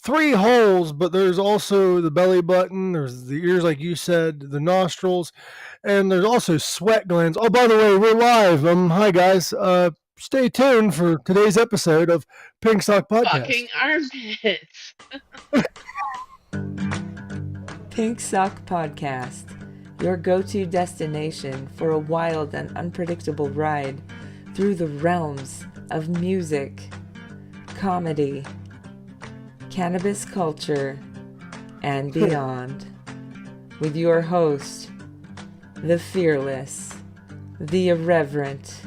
three holes, but there's also the belly button, there's the ears, like you said, the nostrils, and there's also sweat glands. Oh, by the way, we're live. Hi guys. Stay tuned for today's episode of Pink Sock Fucking Podcast. armpits. Pink Sock Podcast, your go-to destination for a wild and unpredictable ride through the realms of music, comedy, cannabis culture, and beyond. With your host, the fearless, the irreverent,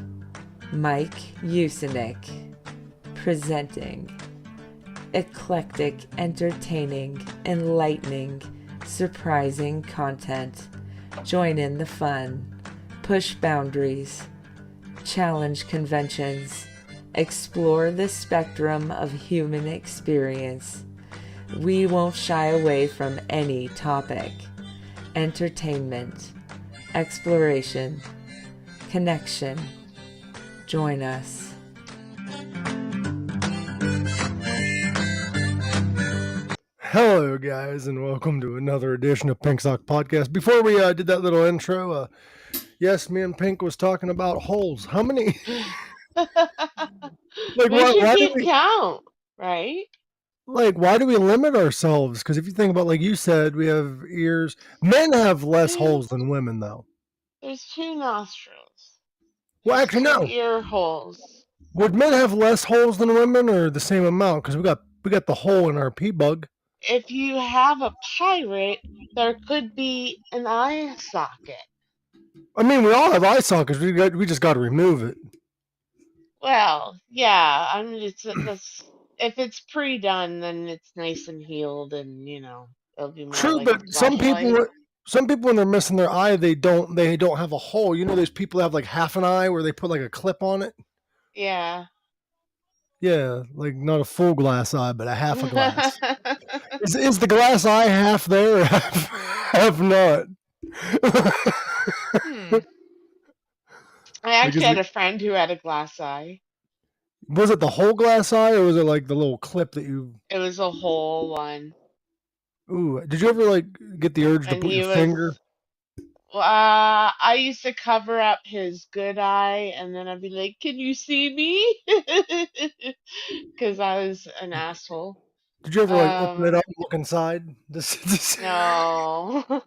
Mike Usenik, presenting eclectic, entertaining, enlightening, surprising content. Join in the fun, push boundaries, challenge conventions, explore the spectrum of human experience. We won't shy away from any topic. Entertainment, exploration, connection. Join us. Hello, guys, and welcome to another edition of Pink Sock Podcast. Before we did that little intro, yes, me and Pink was talking about holes. How many? Like, We why? should Why do keep we? count, right? Like, why do we limit ourselves? Because if you think about, like you said, we have ears. Men have less Two, holes than women, though. there's two nostrils. Well, There's actually, two no. ear holes. Would men have less holes than women, or the same amount? Because we got the hole in our pee bug. If you have a pirate, there could be an eye socket. I mean, we all have eye sockets. We just got to remove it. Well, yeah, I mean, that's if it's pre-done, then it's nice and healed, and it'll be more True, like but a flashlight. some people when they're missing their eye, they don't have a hole. You know, those people that have like half an eye where they put like a clip on it. Yeah. Yeah, like not a full glass eye, but a half a glass. Is the glass eye half there or half not? Hmm. I Like, actually had a friend who had a glass eye. was it the whole glass eye or was it like the little clip that you? It was a whole one. Ooh, did you ever like get the urge to And put your he was, finger? I used to cover up his good eye, and then I'd be like, "Can you see me?" Because I was an asshole. Did you ever like open it Um, up and look inside? no.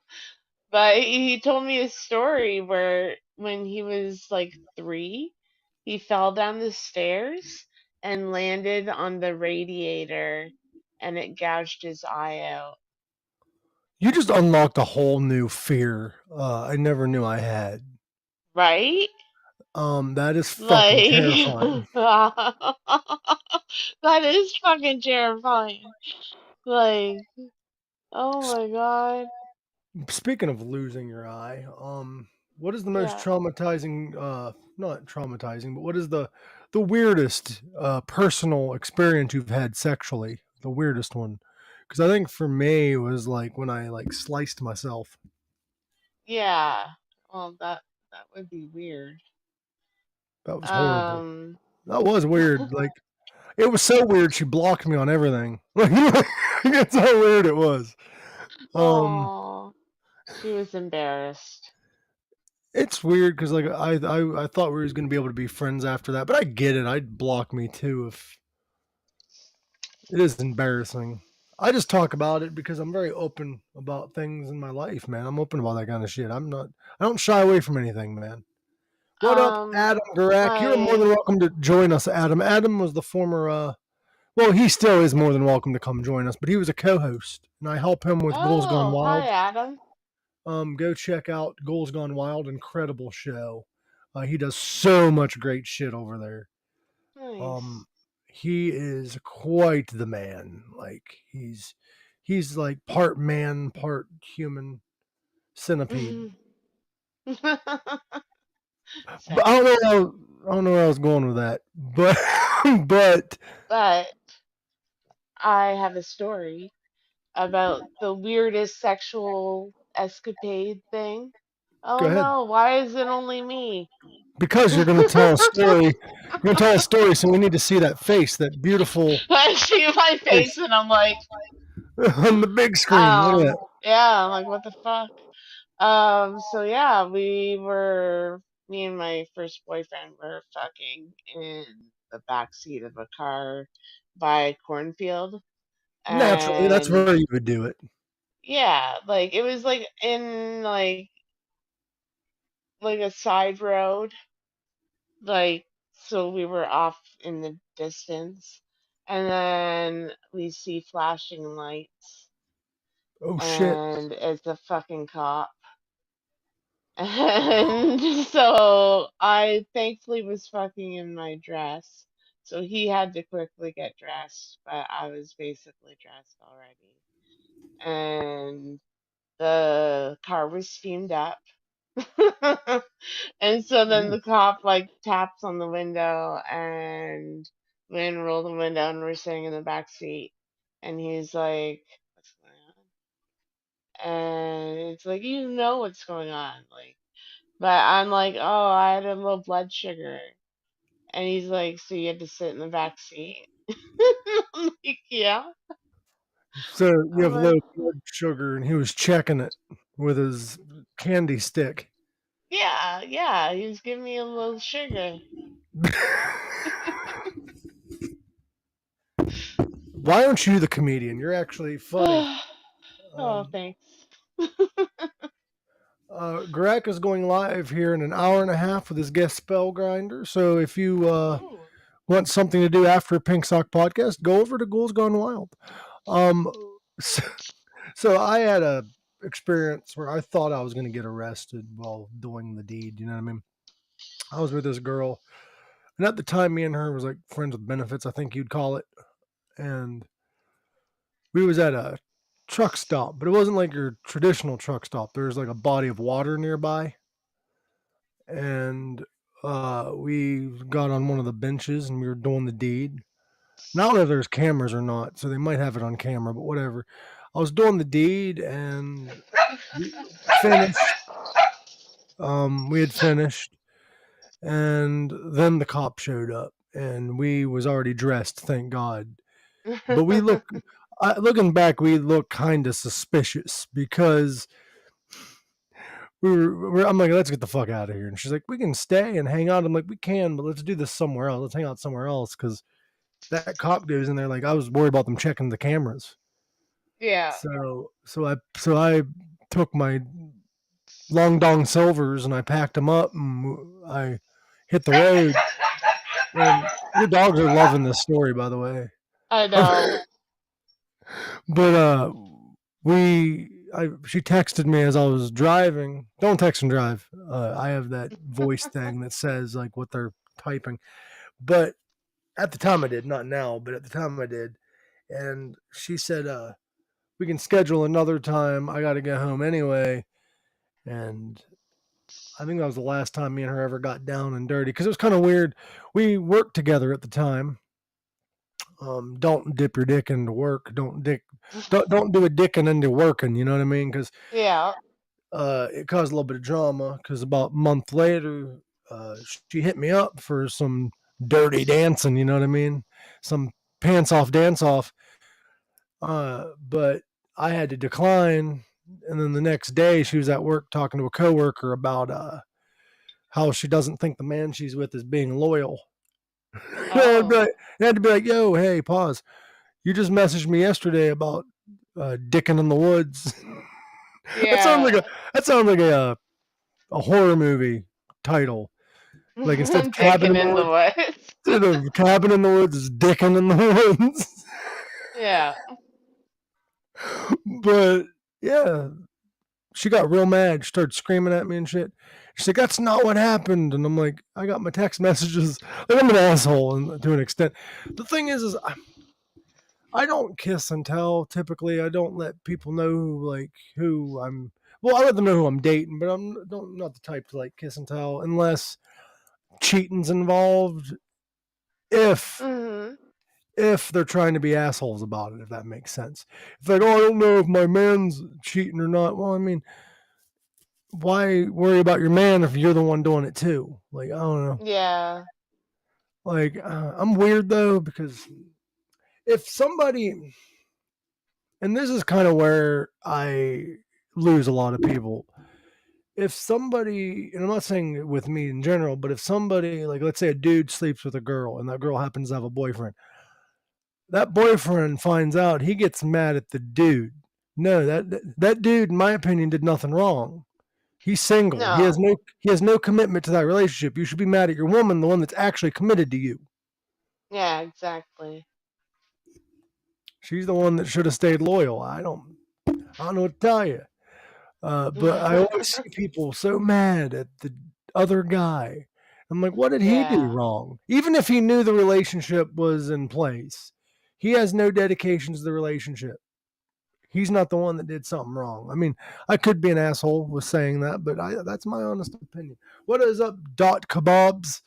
But he told me a story where when he was like 3, he fell down the stairs and landed on the radiator, and it gouged his eye out. You just unlocked a whole new fear I never knew I had. Right? That is fucking Like, terrifying. that is fucking terrifying. Like, oh my God. Speaking of losing your eye, what is the most Yeah. traumatizing? Not traumatizing, but what is the weirdest personal experience you've had sexually? The weirdest one, because I think for me it was like when I like sliced myself. Yeah. Well, that would be weird. That was horrible. Um, That was weird. Like it was so weird. She blocked me on everything. Like that's how weird it was. Um, oh, she was embarrassed. It's weird because like I thought we was gonna be able to be friends after that, but I get it. I'd block me too if it is embarrassing. I just talk about it because I'm very open about things in my life, man. I'm open about that kind of shit. I'm not. I don't shy away from anything, man. What up, Adam Garak? You're more than My, welcome to join us, Adam. Adam was the former. Well, he still is more than welcome to come join us, but he was a co-host, and I help him with Goals Gone oh, hi, Wild. Adam. Go check out Goals Gone Wild. Incredible show. He does so much great shit over there. Nice. Um, he is quite the man. Like he's like part man, part human centipede. But Centipede. I don't know where I was going with that. But but But I have a story about the weirdest sexual escapade thing. Go Oh ahead. no, why is it only me? Because you're going to tell a story. You're going to tell a story, so we need to see that face, that beautiful I see my face face and I'm like, on the big screen. Look at that. yeah, I'm like, what the fuck? So yeah, me and my first boyfriend were fucking in the back seat of a car by a cornfield. Naturally, that's And where you would do it. yeah, like it was like in like a side road, like so we were off in the distance. And then we see flashing lights Oh shit. and it's a fucking cop. And so I thankfully was fucking in my dress. So he had to quickly get dressed, but I was basically dressed already. And the car was steamed up. And so then the cop like taps on the window and we unroll the window and we're sitting in the back seat. And he's like, what's going on? And it's like, you know what's going on. Like, but I'm like, oh, I had a low blood sugar. And he's like, so you had to sit in the back seat? I'm like, yeah. So you I'm have low like, blood sugar, and he was checking it with his candy stick. yeah, yeah. He was giving me a little sugar. Why aren't you the comedian? You're actually funny. Oh, Um, thanks. Greg is going live here in an hour and a half with his guest spell grinder. So if you Ooh. want something to do after a Pink Sock podcast, go over to Ghouls Gone Wild. Um, so, so I had a experience where I thought I was going to get arrested while doing the deed. You know what I mean? I was with this girl, and at the time, me and her was like friends with benefits, I think you'd call it. And we was at a truck stop, but it wasn't like your traditional truck stop. There was like a body of water nearby, and we got on one of the benches and we were doing the deed. And I don't know if there's cameras or not, so they might have it on camera, but whatever. I was doing the deed and we finished. We had finished, and then the cop showed up, and we was already dressed, thank God. But we look, looking back, we look kind of suspicious because I'm like, let's get the fuck out of here. And she's like, we can stay and hang out. I'm like, we can, but let's do this somewhere else. Let's hang out somewhere else because that cop goes in there. Like, I was worried about them checking the cameras. Yeah. So I took my long dong silvers and I packed them up and I hit the road. And your dogs are loving this story, by the way. I know. But she texted me as I was driving. Don't text and drive. I have that voice thing that says like what they're typing. But at the time I did, not now, but at the time I did. And she said, we can schedule another time. I got to get home anyway. And I think that was the last time me and her ever got down and dirty because it was kind of weird. We worked together at the time. Don't dip your dick into work. Don't do a dicking into working. You know what I mean? Because Yeah. it caused a little bit of drama. Because about a month later, she hit me up for some dirty dancing. You know what I mean? Some pants off dance off. But I had to decline. And then the next day, she was at work talking to a coworker about how she doesn't think the man she's with is being loyal. Oh. I had to be like, yo, hey, pause. You just messaged me yesterday about dicking in the woods. that sounds like Yeah. a that sounds like a horror movie title. Like instead of cabin Taken in the in the woods, woods. instead of cabin in the woods is dicking in the woods. Yeah. But yeah, she got real mad. She started screaming at me and shit. She's like, "That's not what happened." And I'm like, "I got my text messages." Like I'm an asshole to an extent. The thing is I don't kiss and tell. Typically, I don't let people know who I'm. Well, I let them know who I'm dating, but not the type to like kiss and tell unless cheating's involved. If Mhm. if they're trying to be assholes about it, if that makes sense. It's like, oh, I don't know if my man's cheating or not. Well, I mean, why worry about your man if you're the one doing it too? Like, I don't know. Yeah. Like, I'm weird though because if somebody, and this is kind of where I lose a lot of people. If somebody, and I'm not saying with me in general, but if somebody, like, let's say a dude sleeps with a girl and that girl happens to have a boyfriend, that boyfriend finds out, he gets mad at the dude. No, that dude, in my opinion, did nothing wrong. He's single. No. He has no commitment to that relationship. You should be mad at your woman, the one that's actually committed to you. Yeah, exactly. She's the one that should have stayed loyal. I don't know what to tell you. But I always see people so mad at the other guy. I'm like, what did he do Yeah. wrong? Even if he knew the relationship was in place, he has no dedication to the relationship. He's not the one that did something wrong. I mean, I could be an asshole with saying that, but that's my honest opinion. What is up, Dot Kebabs?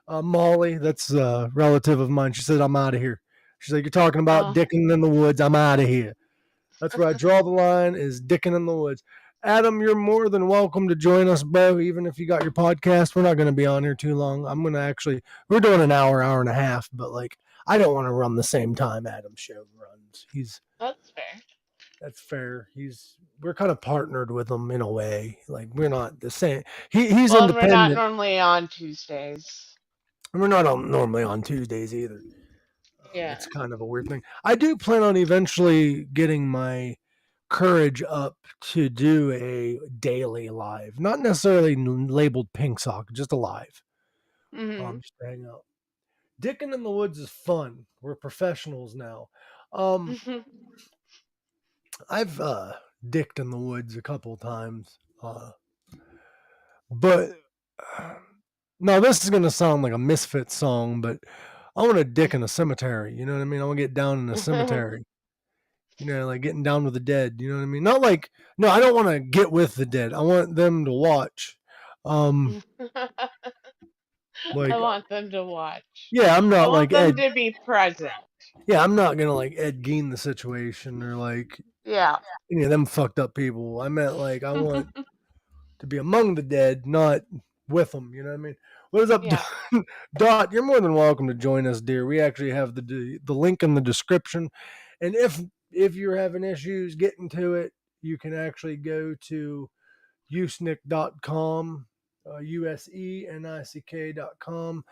Molly, that's a relative of mine. She said, I'm out of here. She's like, you're talking about Oh. dicking in the woods. I'm out of here. That's where I draw the line is dicking in the woods. Adam, you're more than welcome to join us, bro. Even if you got your podcast, we're not going to be on here too long. I'm going to actually, we're doing an hour and a half, but like, I don't want to run the same time Adam's show runs. That's fair. That's fair. We're kind of partnered with him in a way. Like, we're not the same. He's Well, and we're not independent. normally on Tuesdays. And we're not normally on Tuesdays either. Yeah. It's kind of a weird thing. I do plan on eventually getting my courage up to do a daily live, not necessarily labeled Pink Sock, just a live. Mhm. Just to hang out. Dicking in the woods is fun. We're professionals now. Um, I've dicked in the woods a couple times, but now this is gonna sound like a Misfit song, but I want to dick in a cemetery. You know what I mean? I want to get down in a cemetery. You know, like getting down with the dead. You know what I mean? Not like no, I don't want to get with the dead. I want them to watch. I Like want them to watch. yeah, I'm I not want like them Ed. to be present. Yeah, I'm not gonna like Ed Gein the situation or like Yeah. any of them fucked up people. I meant like I want to be among the dead, not with them. You know what I mean? What is up, Yeah. Dot? You're more than welcome to join us, dear. We actually have the link in the description, and if you're having issues getting to it, you can actually go to usenick.com, usenick.com.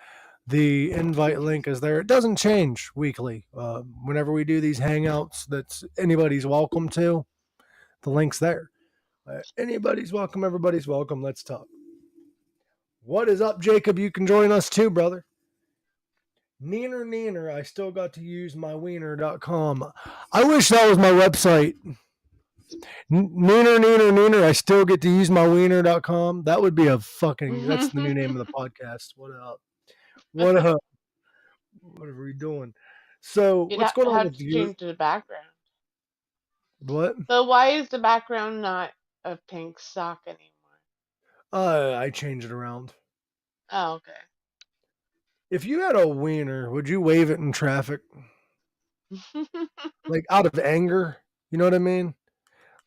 The invite link is there. It doesn't change weekly. Whenever we do these hangouts, that's anybody's welcome to. The link's there. Anybody's welcome. Everybody's welcome. Let's talk. What is up, Jacob? You can join us too, brother. Neener, I still got to use my wiener.com. I wish that was my website. Neener, I still get to use my wiener.com. That would be that's the new name of the podcast. What up? What up? What are we doing? So, You'd what's going on have with to you? change the background. What? So why is the background not a pink sock anymore? I change it around. Oh, okay. If you had a wiener, would you wave it in traffic? Like out of anger? You know what I mean?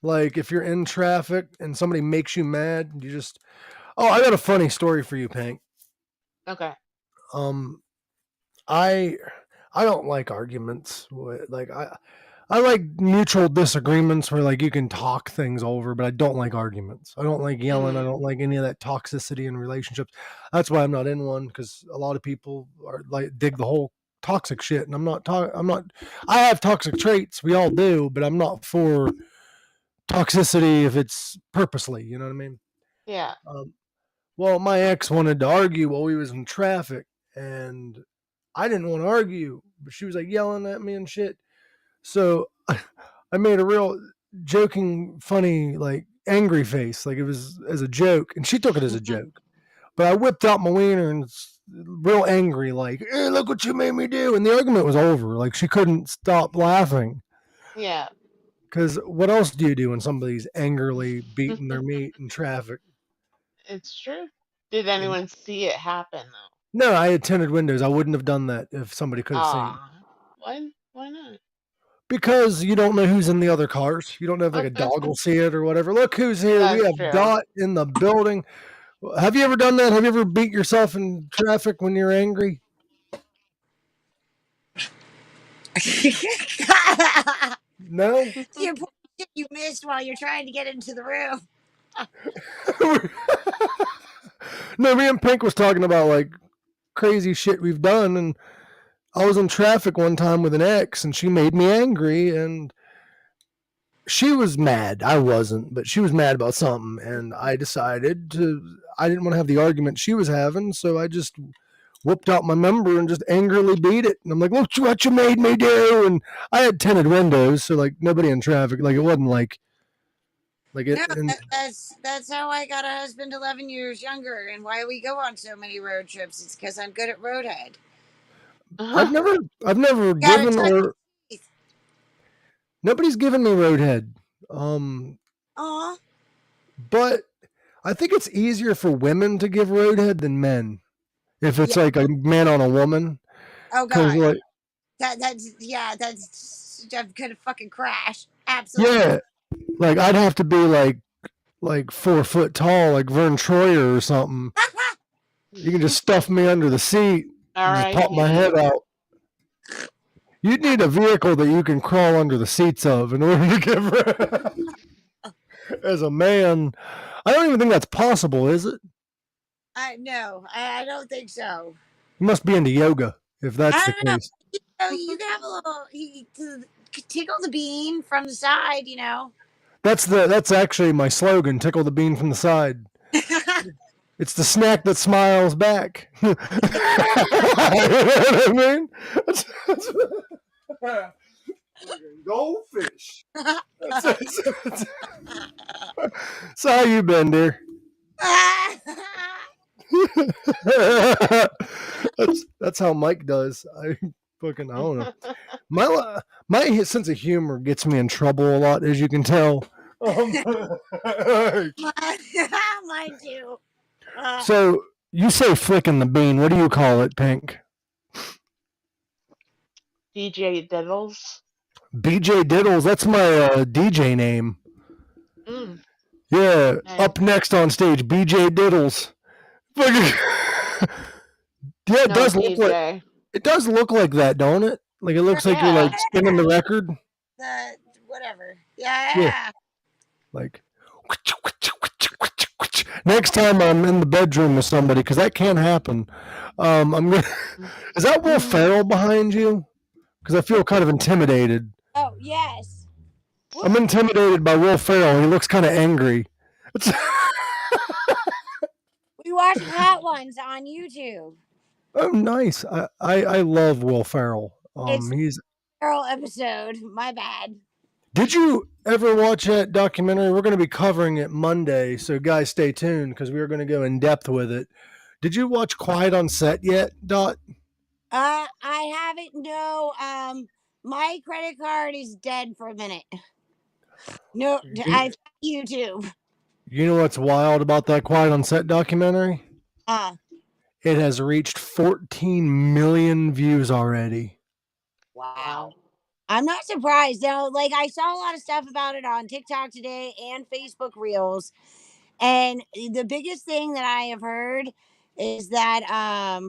Like if you're in traffic and somebody makes you mad, you just oh, I got a funny story for you, Pink. Okay. Um, I I don't like arguments. Like I like mutual disagreements where like you can talk things over, but I don't like arguments. I don't like yelling. I Mhm. don't like any of that toxicity in relationships. That's why I'm not in one because a lot of people are like dig the whole toxic shit, and I'm not. I'm not. I have toxic traits. We all do, but I'm not for toxicity if it's purposely. You know what I mean? Yeah. Um, well, my ex wanted to argue while we was in traffic, and I didn't want to argue, but she was like yelling at me and shit. So I made a real joking, funny, like angry face, like it was as a joke, and she took it as a joke. But I whipped out my wiener and real angry, like, "Hey, look what you made me do!" And the argument was over. Like she couldn't stop laughing. Yeah. Because what else do you do when somebody's angrily beating their meat in traffic? It's true. Did And anyone see it happen though? no, I had tinted windows. I wouldn't have done that if somebody could have seen. Ah. Why not? Because you don't know who's in the other cars. You don't know if like a dog will see it or whatever. Look who's here. We That's have true. Dot in the building. Have you ever done that? Have you ever beat yourself in traffic when you're angry? No. The important shit you missed while you're trying to get into the room. No, me and Pink was talking about like crazy shit we've done, and I was in traffic one time with an ex, and she made me angry, and she was mad. I wasn't, but she was mad about something, and I decided to. I didn't want to have the argument she was having, so I just whipped out my member and just angrily beat it. And I'm like, "Look what you made me do!" And I had tinted windows, so like nobody in traffic. Like it wasn't like it. No, And that's how I got a husband 11 years younger, and why we go on so many road trips. It's because I'm good at roadhead. I've never Gotta given touch or teeth. nobody's given me roadhead. Aw. But I think it's easier for women to give roadhead than men. If it's Yeah. like a man on a woman, Oh because god. like That's I'm gonna fucking crash. Absolutely. yeah, like I'd have to be like 4 foot tall, like Vern Troyer or something. You can just stuff me under the seat and just pop my head R.I.P. out. You'd need a vehicle that you can crawl under the seats of in order to give. As a man, I don't even think that's possible, is it? No, I don't think so. You must be into yoga if that's I the don't know. case. You can have a little tickle the bean from the side, That's actually my slogan: tickle the bean from the side. It's the snack that smiles back. You know what I mean? Goldfish. So how you been, dear? that's how Mike does. I don't know. My sense of humor gets me in trouble a lot, as you can tell. Mine too. So you say flicking the bean. What do you call it, Pink? DJ Diddles. BJ Diddles. That's my DJ name. Mm. Yeah. Nice. Up next on stage, BJ Diddles. Yeah, it No does look like DJ. it does look like that, don't it? Like it looks like you're like spinning the record. The whatever. Yeah. Like next time I'm in the bedroom with somebody, because that can happen. I'm gonna. Is that Will Ferrell behind you? Because I feel kind of intimidated. Oh yes. I'm intimidated by Will Ferrell. He looks kind of angry. We watch Hot Ones on YouTube. Oh, nice. I love Will Ferrell. It's He's. Carol episode. My bad. Did you ever watch that documentary? We're going to be covering it Monday, so guys, stay tuned because we are going to go in depth with it. Did you watch Quiet on Set yet, Dot? I haven't. No. My credit card is dead for a minute. No, I YouTube. You know what's wild about that Quiet on Set documentary? It has reached 14 million views already. Wow. I'm not surprised. Now, like I saw a lot of stuff about it on TikTok today and Facebook Reels. And the biggest thing that I have heard is that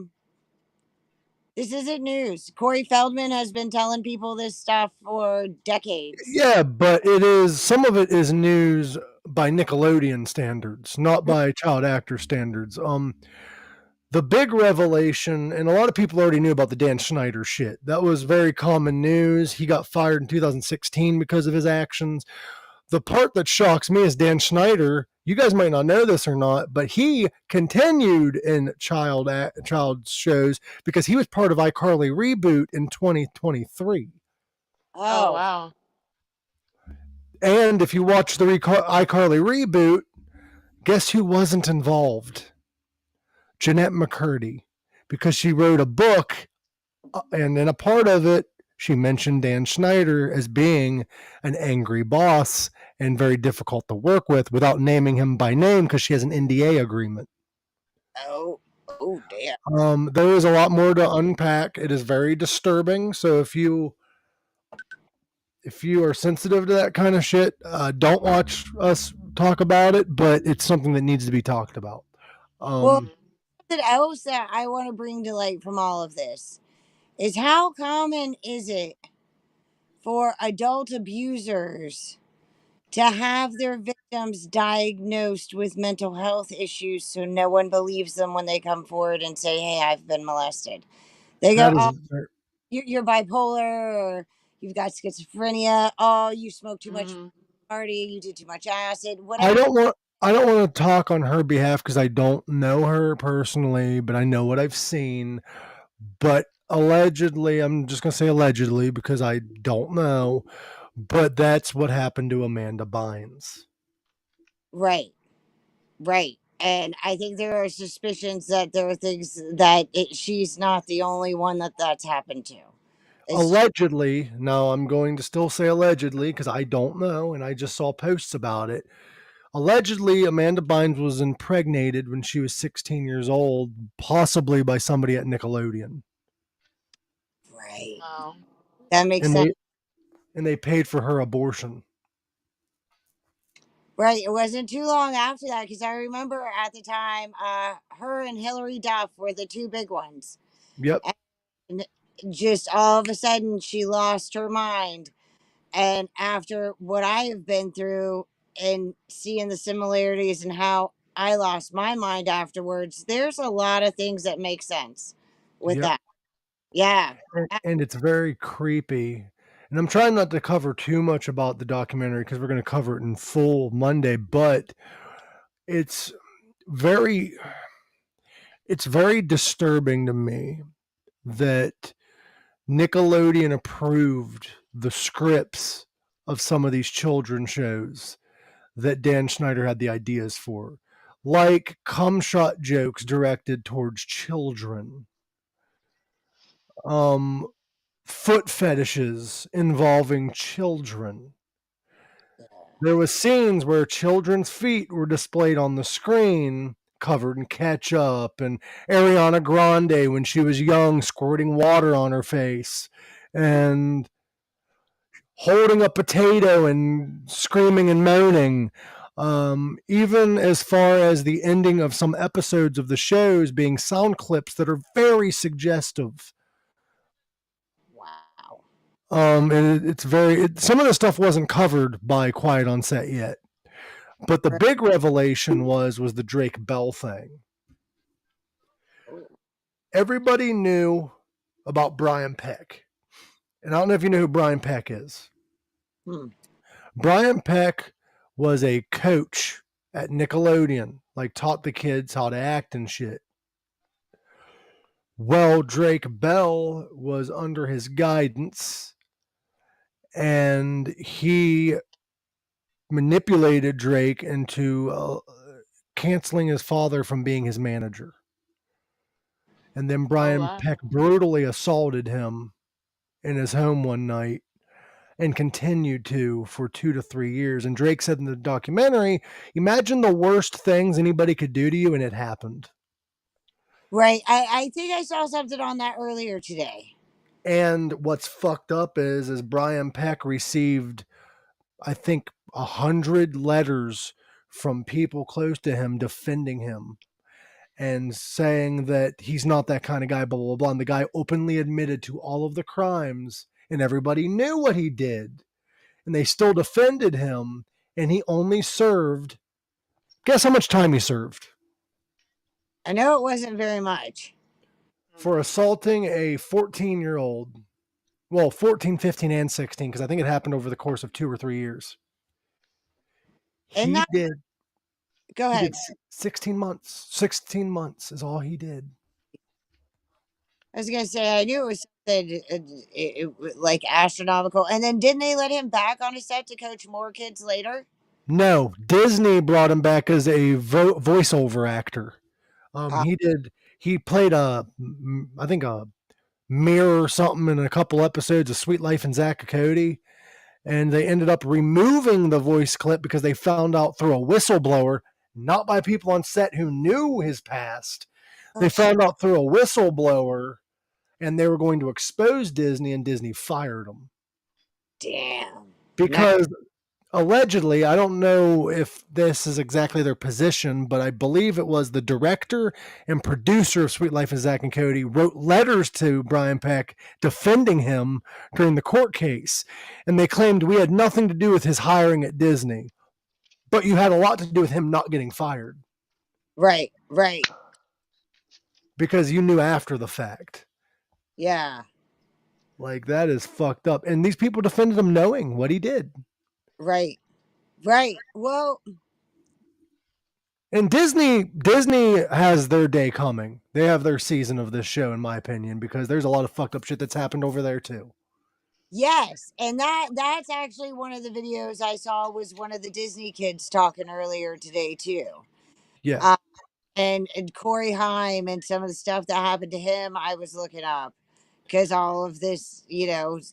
this isn't news. Corey Feldman has been telling people this stuff for decades. Yeah, but it is some of it is news by Nickelodeon standards, not by child actor standards. The big revelation, and a lot of people already knew about the Dan Schneider shit. That was very common news. He got fired in 2016 because of his actions. The part that shocks me is Dan Schneider. You guys might not know this or not, but he continued in child shows because he was part of iCarly reboot in 2023. Oh wow. And if you watch the iCarly reboot, guess who wasn't involved? Jeanette McCurdy, because she wrote a book, and in a part of it, she mentioned Dan Schneider as being an angry boss and very difficult to work with without naming him by name because she has an NDA agreement. Oh damn. There is a lot more to unpack. It is very disturbing. So if you if you are sensitive to that kind of shit, don't watch us talk about it. But it's something that needs to be talked about. Well, Mhm. something else that I want to bring to light from all of this is how common is it for adult abusers to have their victims diagnosed with mental health issues so no one believes them when they come forward and say, "Hey, I've been molested." They go, That is "Oh, you're bipolar, or you've got schizophrenia. Oh, you smoke too much Mhm. party, you did too much acid, I whatever." don't want I don't want to talk on her behalf because I don't know her personally, but I know what I've seen. But allegedly, I'm just gonna say allegedly because I don't know, but that's what happened to Amanda Bynes. Right, right. And I think there are suspicions that there are things that she's not the only one that that's happened to. It's Allegedly, now I'm going to still say allegedly because I don't know, and I just saw posts about it. Allegedly, Amanda Bynes was impregnated when she was 16 years old, possibly by somebody at Nickelodeon, right. Wow. That makes and sense. they paid for her abortion. Right. It wasn't too long after that because I remember at the time, her and Hillary Duff were the two big ones. Yep, And just all of a sudden, she lost her mind. And after what I have been through and seeing the similarities and how I lost my mind afterwards, there's a lot of things that make sense with yep. that. Yeah. And it's very creepy. And I'm trying not to cover too much about the documentary because we're going to cover it in full Monday, but it's very it's very disturbing to me that Nickelodeon approved the scripts of some of these children shows that Dan Schneider had the ideas for, like cum shot jokes directed towards children, um, foot fetishes involving children. There was scenes where children's feet were displayed on the screen, covered in ketchup, and Ariana Grande when she was young, squirting water on her face, and holding a potato and screaming and moaning. Even as far as the ending of some episodes of the shows being sound clips that are very suggestive. Wow. And it's some of the stuff wasn't covered by Quiet on Set yet. But the big revelation was the Drake Bell thing. Everybody knew about Brian Peck. And I don't know if you know who Brian Peck is. Hmm. Brian Peck was a coach at Nickelodeon, like taught the kids how to act and shit. Well, Drake Bell was under his guidance and he manipulated Drake into canceling his father from being his manager. And then Oh Brian wow. Peck brutally assaulted him in his home one night and continued to for 2 to 3 years. And Drake said in the documentary, imagine the worst things anybody could do to you, and it happened. Right. I think I saw something on that earlier today. And what's fucked up is Brian Peck received, I think, 100 letters from people close to him defending him and saying that he's not that kind of guy, blah, blah, blah. And the guy openly admitted to all of the crimes, and everybody knew what he did. And they still defended him, and he only served. Guess how much time he served? I know it wasn't very much. For assaulting a 14-year-old. Well, 14, 15, and 16, because I think it happened over the course of 2 or 3 years. And He that, did. go He did ahead. 16 months. 16 months is all he did. I was gonna say I knew it was something like astronomical. And then didn't they let him back on a set to coach more kids later? No, Disney brought him back as a voiceover actor. Uh, He played I think a mirror or something in a couple episodes of Sweet Life and Zach and Cody. And they ended up removing the voice clip because they found out through a whistleblower, not by people on set who knew his past. oh They shit. found out through a whistleblower, and they were going to expose Disney, and Disney fired him. Damn. because allegedly, I don't know if this is exactly their position, but I believe it was the director and producer of Sweet Life of Zack and Cody wrote letters to Brian Peck defending him during the court case. And they claimed we had nothing to do with his hiring at Disney, but you had a lot to do with him not getting fired Right. Right. because you knew after the fact. Yeah. Like, that is fucked up. And these people defended him knowing what he did. Right. Right. Well, And Disney has their day coming. They have their season of this show, in my opinion, because there's a lot of fucked up shit that's happened over there too. yes. And that's actually one of the videos I saw was one of the Disney kids talking earlier today too. Yeah. Uh, and Corey Haim and some of the stuff that happened to him, I was looking up because all of this,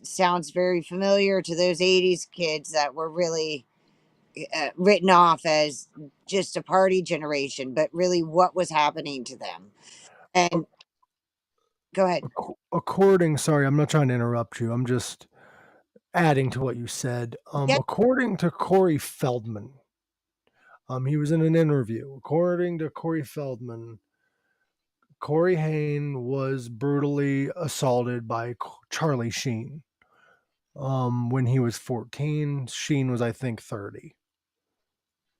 sounds very familiar to those 80s kids that were really written off as just a party generation, but really what was happening to them. And go ahead. Sorry, I'm not trying to interrupt you. I'm just adding to what you said. Yeah. According to Corey Feldman, he was in an interview. According to Corey Feldman, Corey Haim was brutally assaulted by Charlie Sheen. When he was 14, Sheen was, I think, 30.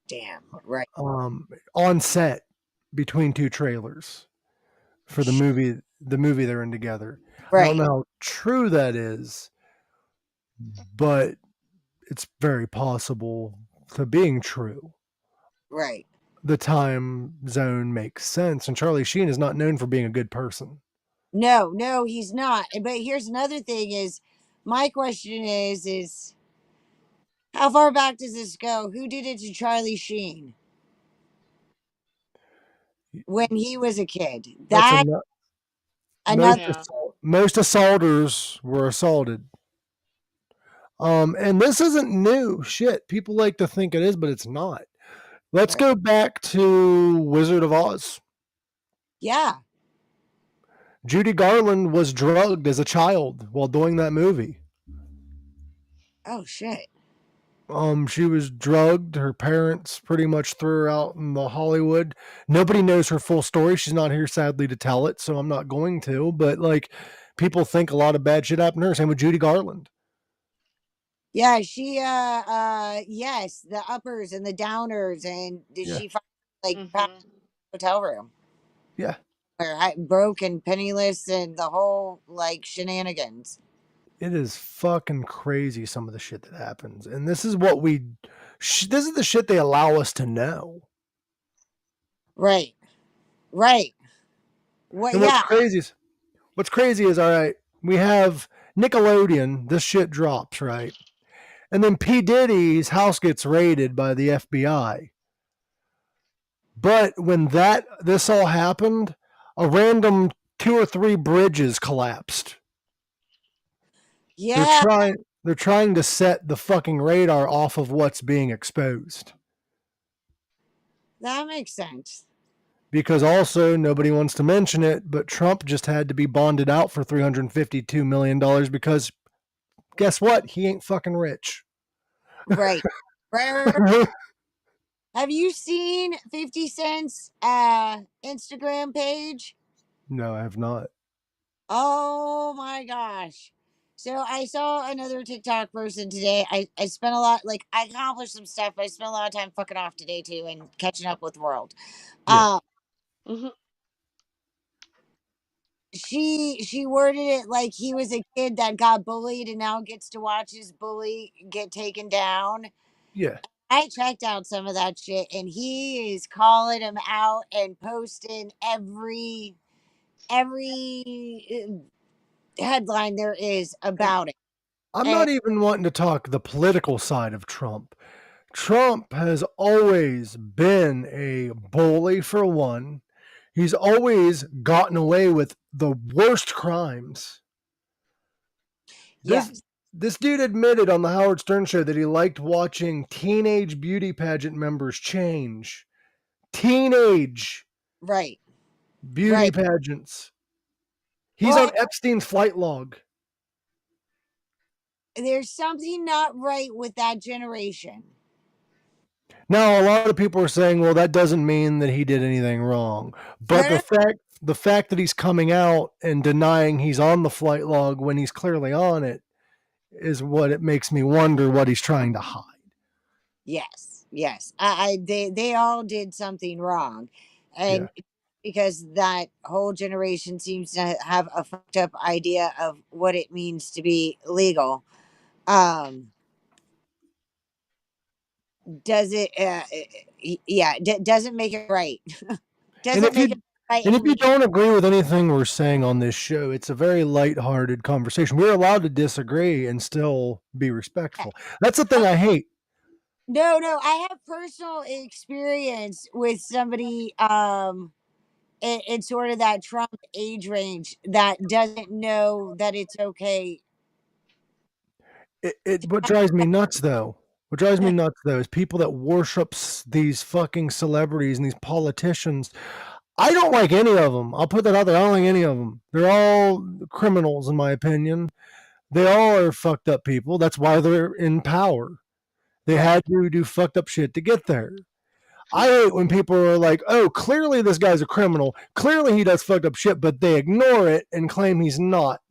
Damn. Right. On set between two trailers for the movie they're in together. I don't Right. know how true that is, but it's very possible to being true. Right. The time zone makes sense, and Charlie Sheen is not known for being a good person. No, he's not. But here's another thing is my question is how far back does this go? Who did it to Charlie Sheen when he was a kid? That's That another Yeah. most assaulters were assaulted. And this isn't new shit. People like to think it is, but it's not. Let's go back to Wizard of Oz. Yeah. Judy Garland was drugged as a child while doing that movie. Oh shit. She was drugged. Her parents pretty much threw her out in the Hollywood. Nobody knows her full story. She's not here, sadly, to tell it, so I'm not going to. But like, people think a lot of bad shit happened to her. Same with Judy Garland. Yeah, she yes, the uppers and the downers, and did Yeah. she find like Mhm. hotel room Yeah. where broke and penniless and the whole like shenanigans. It is fucking crazy, some of the shit that happens. And this is what this is the shit they allow us to know. Right. Right. What? And Yeah. what's crazy is, all right, we have Nickelodeon, this shit drops, right? And then P. Diddy's house gets raided by the FBI. But when this all happened, a random 2 or 3 bridges collapsed. Yeah. They're trying to set the fucking radar off of what's being exposed. That makes sense. Because also, nobody wants to mention it, but Trump just had to be bonded out for $352 million because guess what? He ain't fucking rich. Right. Right. Have you seen 50 Cent's Instagram page? No, I have not. Oh my gosh. So I saw another TikTok person today. I spent a lot, like, I accomplished some stuff. I spent a lot of time fucking off today too and catching up with the world. Yeah. Mhm. She worded it like he was a kid that got bullied and now gets to watch his bully get taken down. Yeah. I checked out some of that shit and he is calling him out and posting every headline there is about it. I'm And not even wanting to talk the political side of Trump. Trump has always been a bully, for one. He's always gotten away with the worst crimes. yeah, This dude admitted on the Howard Stern show that he liked watching teenage beauty pageant members change. Teenage right, beauty right. pageants. He's Well, on Epstein's flight log. there's something not right with that generation. Now, a lot of people are saying, well, that doesn't mean that he did anything wrong. But No, no, the fact that he's coming out and denying he's on the flight log when he's clearly on it is what it makes me wonder what he's trying to hide. yes, yes. They all did something wrong, Yeah. and because that whole generation seems to have a fucked up idea of what it means to be legal. Um, does it? Yeah, doesn't make it right. And Doesn't if you make it by and any if you means. don't agree with anything we're saying on this show, it's a very lighthearted conversation. We're allowed to disagree and still be respectful. That's the thing I hate. No, no, I have personal experience with somebody in sort of that Trump age range that doesn't know that it's okay. What drives me nuts though. What drives me nuts though is people that worships these fucking celebrities and these politicians. I don't like any of them. I'll put that out there. I don't like any of them. They're all criminals, in my opinion. They all are fucked up people. That's why they're in power. They Right, had to do fucked up shit to get there. I hate when people are like, oh, clearly this guy's a criminal. Clearly he does fucked up shit, but they ignore it and claim he's not.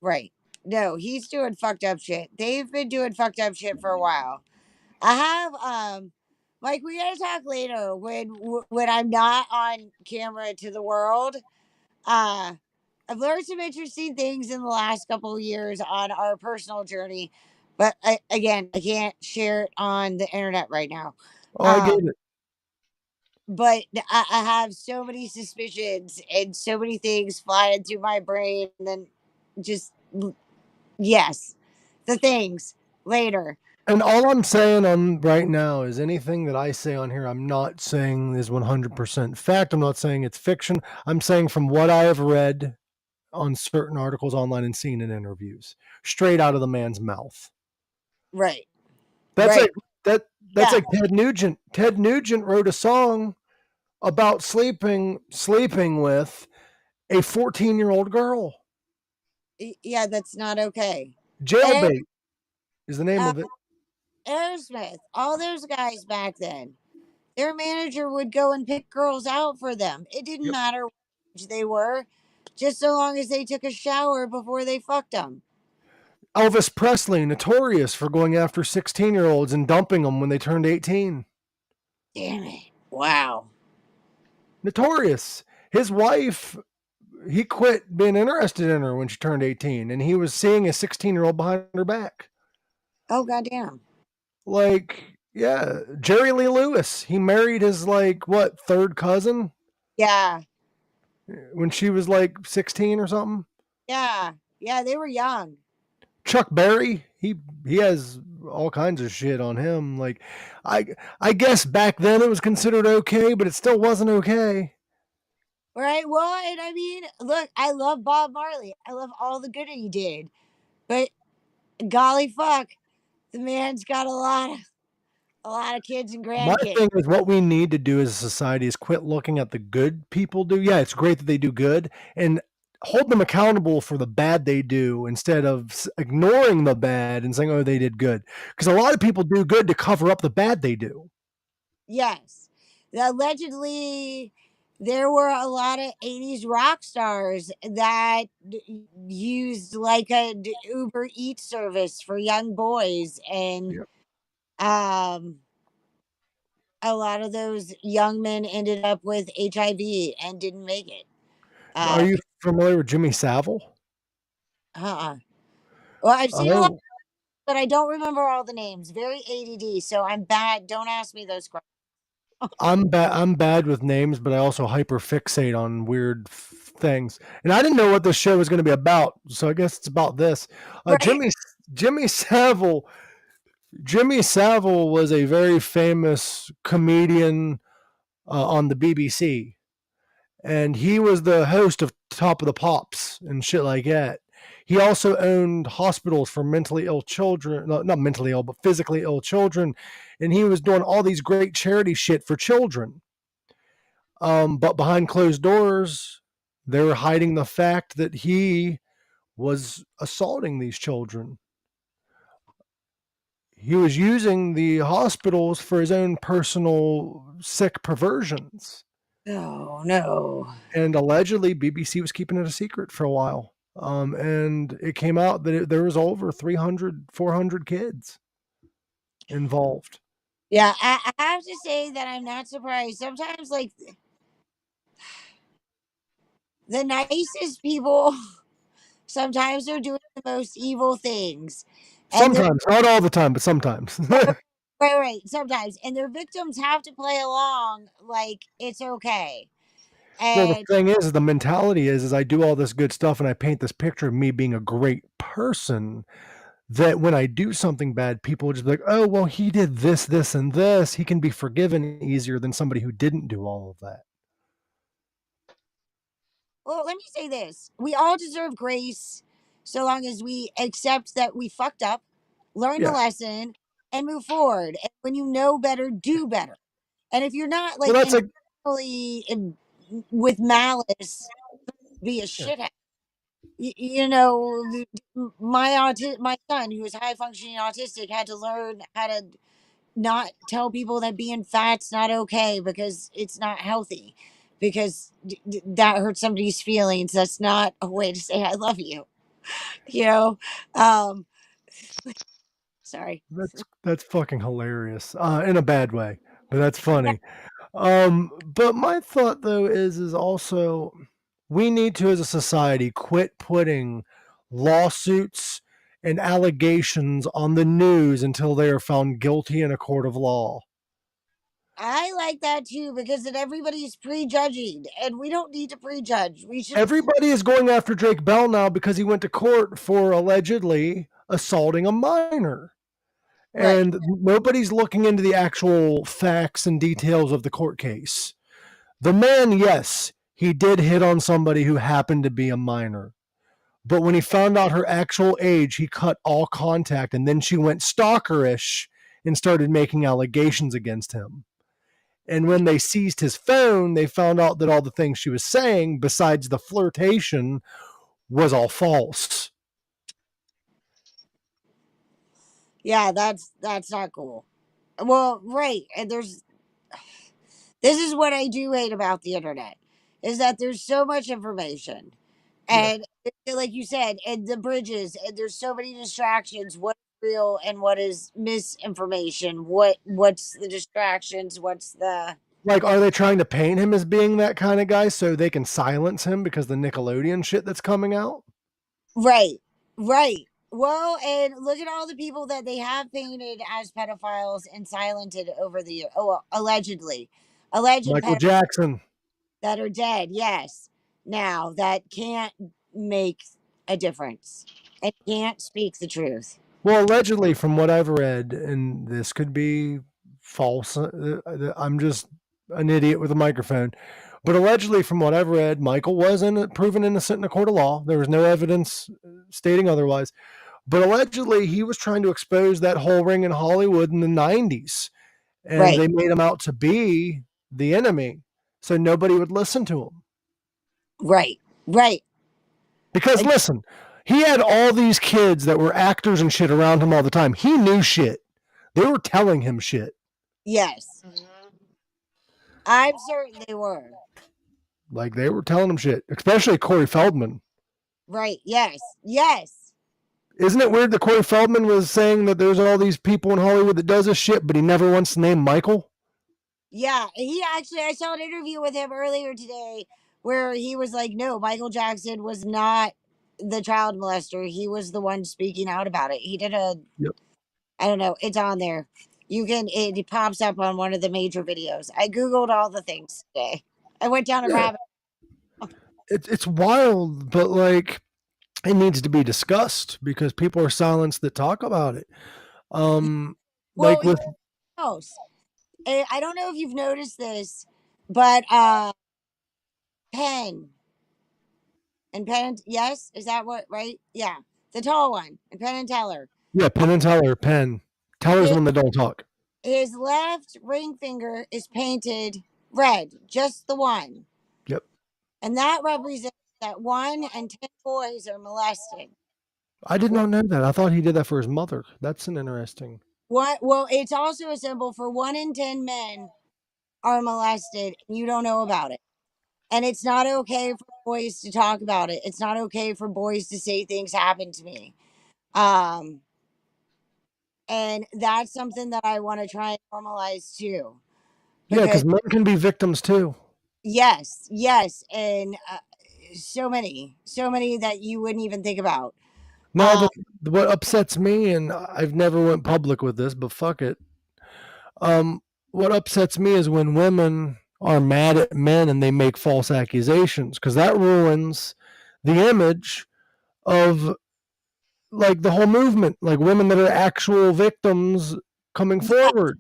right. No, he's doing fucked up shit. They've been doing fucked up shit for a while. I have like we gotta talk later when I'm not on camera to the world. Uh I've learned some interesting things in the last couple of years on our personal journey, but again, I can't share it on the internet right now. Oh, I get Um, it. but I have so many suspicions and so many things flying through my brain, and then just yes, the things later. And all I'm saying on right now is anything that I say on here, I'm not saying is 100% fact. I'm not saying it's fiction. I'm saying from what I have read on certain articles online and seen in interviews, straight out of the man's mouth. Right, That's right, like that. That's yeah, like Ted Nugent. Ted Nugent wrote a song about sleeping with a 14-year-old girl. yeah. That's not okay. And Jailbait is the name uh, of it. Aerosmith, all those guys back then, their manager would go and pick girls out for them. It didn't Yep. matter what age they were, just so long as they took a shower before they fucked them. Elvis Presley, notorious for going after 16-year-olds and dumping them when they turned 18. Damn it! Wow. Notorious. His wife, he quit being interested in her when she turned 18, and he was seeing a 16-year-old behind her back. Oh goddamn. Like, yeah, Jerry Lee Lewis, he married his, like, what, third cousin Yeah, when she was like 16 or something. yeah, yeah. They were young. Chuck Berry, he has all kinds of shit on him. Like, I I guess back then it was considered okay, but it still wasn't okay. Right. Well, and I mean, look, I love Bob Marley. I love all the good he did. But golly fuck, the man's got a lot of kids and My grandkids. thing is what we need to do as a society is quit looking at the good people do. Yeah, it's great that they do good and hold them accountable for the bad they do instead of ignoring the bad and saying, oh, they did good. Because a lot of people do good to cover up the bad they do. Yes. Allegedly, there were a lot of 80s rock stars that used like a Uber Eats service for young boys. And Yep. um, a lot of those young men ended up with HIV and didn't make it. Are Uh, you familiar with Jimmy Savile? uh-uh. Well, I've seen a lot, Oh, but I don't remember all the names. Very ADD, so I'm bad. Don't ask me those questions. I'm bad with names, but I also hyperfixate on weird things. And I didn't know what this show was going to be about, so I guess it's about this. Right? Jimmy Savile Jimmy Savile was a very famous comedian on the BBC, and he was the host of Top of the Pops and shit like that. He also owned hospitals for mentally ill children, not mentally ill, but physically ill children, and he was doing all these great charity shit for children. But behind closed doors, they were hiding the fact that he was assaulting these children. he was using the hospitals for his own personal sick perversions. Oh no. And allegedly, BBC was keeping it a secret for a while. And it came out that there was over 300, 400 kids involved. Yeah, I have to say that I'm not surprised. Sometimes, like, the nicest people, sometimes they're doing the most evil things. And Sometimes, not all the time, but sometimes. right, sometimes. And their victims have to play along like it's okay. Well, the And thing is the mentality is I do all this good stuff and I paint this picture of me being a great person that when I do something bad, people will just be like, oh, well, he did this, this, and this. He can be forgiven easier than somebody who didn't do all of that. well, let me say this. We all deserve grace so long as we accept that we fucked up, learn the Yeah. lesson, and move forward. And when you know better, do better. And if you're not Well, like that's like, intentionally with malice, be a yeah. shithead. You know, my son, who is high functioning autistic, had to learn how to not tell people that being fat's not okay because it's not healthy, because that hurts somebody's feelings. That's not a way to say I love you. You know, um, sorry. That's fucking hilarious in a bad way, but that's Yeah, funny. But my thought though is also we need to as a society quit putting lawsuits and allegations on the news until they are found guilty in a court of law. I like that too because then everybody's prejudging, and we don't need to prejudge. We should. Everybody is going after Drake Bell now because he went to court for allegedly assaulting a minor. Right, And nobody's looking into the actual facts and details of the court case. The man, yes, he did hit on somebody who happened to be a minor. But when he found out her actual age, he cut all contact and then she went stalkerish and started making allegations against him. And when they seized his phone, they found out that all the things she was saying, besides the flirtation, was all false. yeah, that's not cool. Well, right, and this is what I do hate about the internet, is that there's so much information, Yeah. and like you said, and the bridges, and there's so many distractions. What's real and what is misinformation? What's the distractions? What's the Like, are they trying to paint him as being that kind of guy so they can silence him because the Nickelodeon shit that's coming out? right, right? Well, and look at all the people that they have painted as pedophiles and silenced over the year. Oh, well, alleged Michael pedophiles Jackson. that are dead. Yes, now that can't make a difference and can't speak the truth. Well, allegedly, from what I've read, and this could be false, I'm just an idiot with a microphone. But allegedly, from what I've read, Michael was proven innocent in a court of law. There was no evidence stating otherwise. But allegedly, he was trying to expose that whole ring in Hollywood in the 90s. And Right, they made him out to be the enemy. So nobody would listen to him. right, right. Because And listen, he had all these kids that were actors and shit around him all the time. He knew shit. They were telling him shit. yes, Mhm. I'm certain they were. Like they were telling him shit, especially Corey Feldman. Right, yes, yes. Isn't it weird that Corey Feldman was saying that there's all these people in Hollywood that does this shit, but he never wants to name Michael? Yeah, he actually, I saw an interview with him earlier today where he was like, no, Michael Jackson was not the child molester. He was the one speaking out about it. He did Yep. I don't know, it's on there. It pops up on one of the major videos. I Googled all the things today. I went down a Yeah. rabbit. It's wild, but like it needs to be discussed because people are silenced that talk about it. Well, Like with else. I don't know if you've noticed this, but Penn and Penn, yes, is that what right? Yeah, the tall one, and Penn and Teller. yeah, Penn and Teller, Penn. Teller's His, one that don't talk. his left ring finger is painted red, just the one, Yep. and that represents that 1 in 10 boys are molested. I did Well, not know that. I thought he did that for his mother. That's an interesting. What? Well, it's also a symbol for 1 in 10 men are molested, and you don't know about it. And it's not okay for boys to talk about it. It's not okay for boys to say things happen to me. Um, and that's something that I want to try and normalize too. Yeah, Because because men can be victims too. yes, yes, and so many that you wouldn't even think about. Now, what upsets me, and I've never went public with this, but fuck it. Um, what upsets me is when women are mad at men and they make false accusations, because that ruins the image of like the whole movement, like women that are actual victims coming Yeah, forward.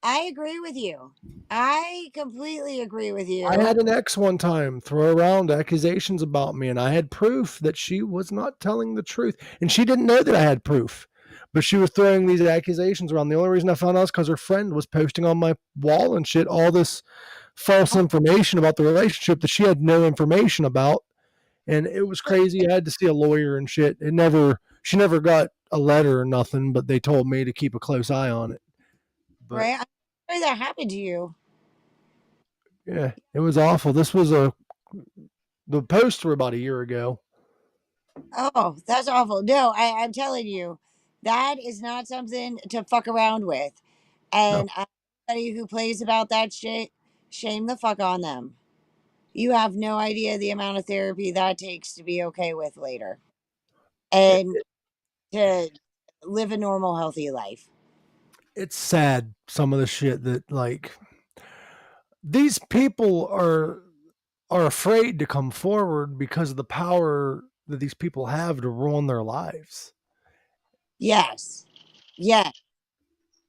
I agree with you. I completely agree with I you. had an ex one time throw around accusations about me, and I had proof that she was not telling the truth. And she didn't know that I had proof, but she was throwing these accusations around. The only reason I found out is because her friend was posting on my wall and shit all this false information about the relationship that she had no information about. And it was crazy. I had to see a lawyer and shit. She never got a letter or nothing, but they told me to keep a close eye on it. But Right? I'm sorry that happened to you. yeah, it was awful. The posts were about a year ago. Oh, that's awful. No, I'm telling you, that is not something to fuck around with. No, And anybody who plays about that shit, shame the fuck on them. You have no idea the amount of therapy that takes to be okay with later and to live a normal, healthy life. it's sad some of the shit that like these people are afraid to come forward because of the power that these people have to ruin their lives. Yes. Yes.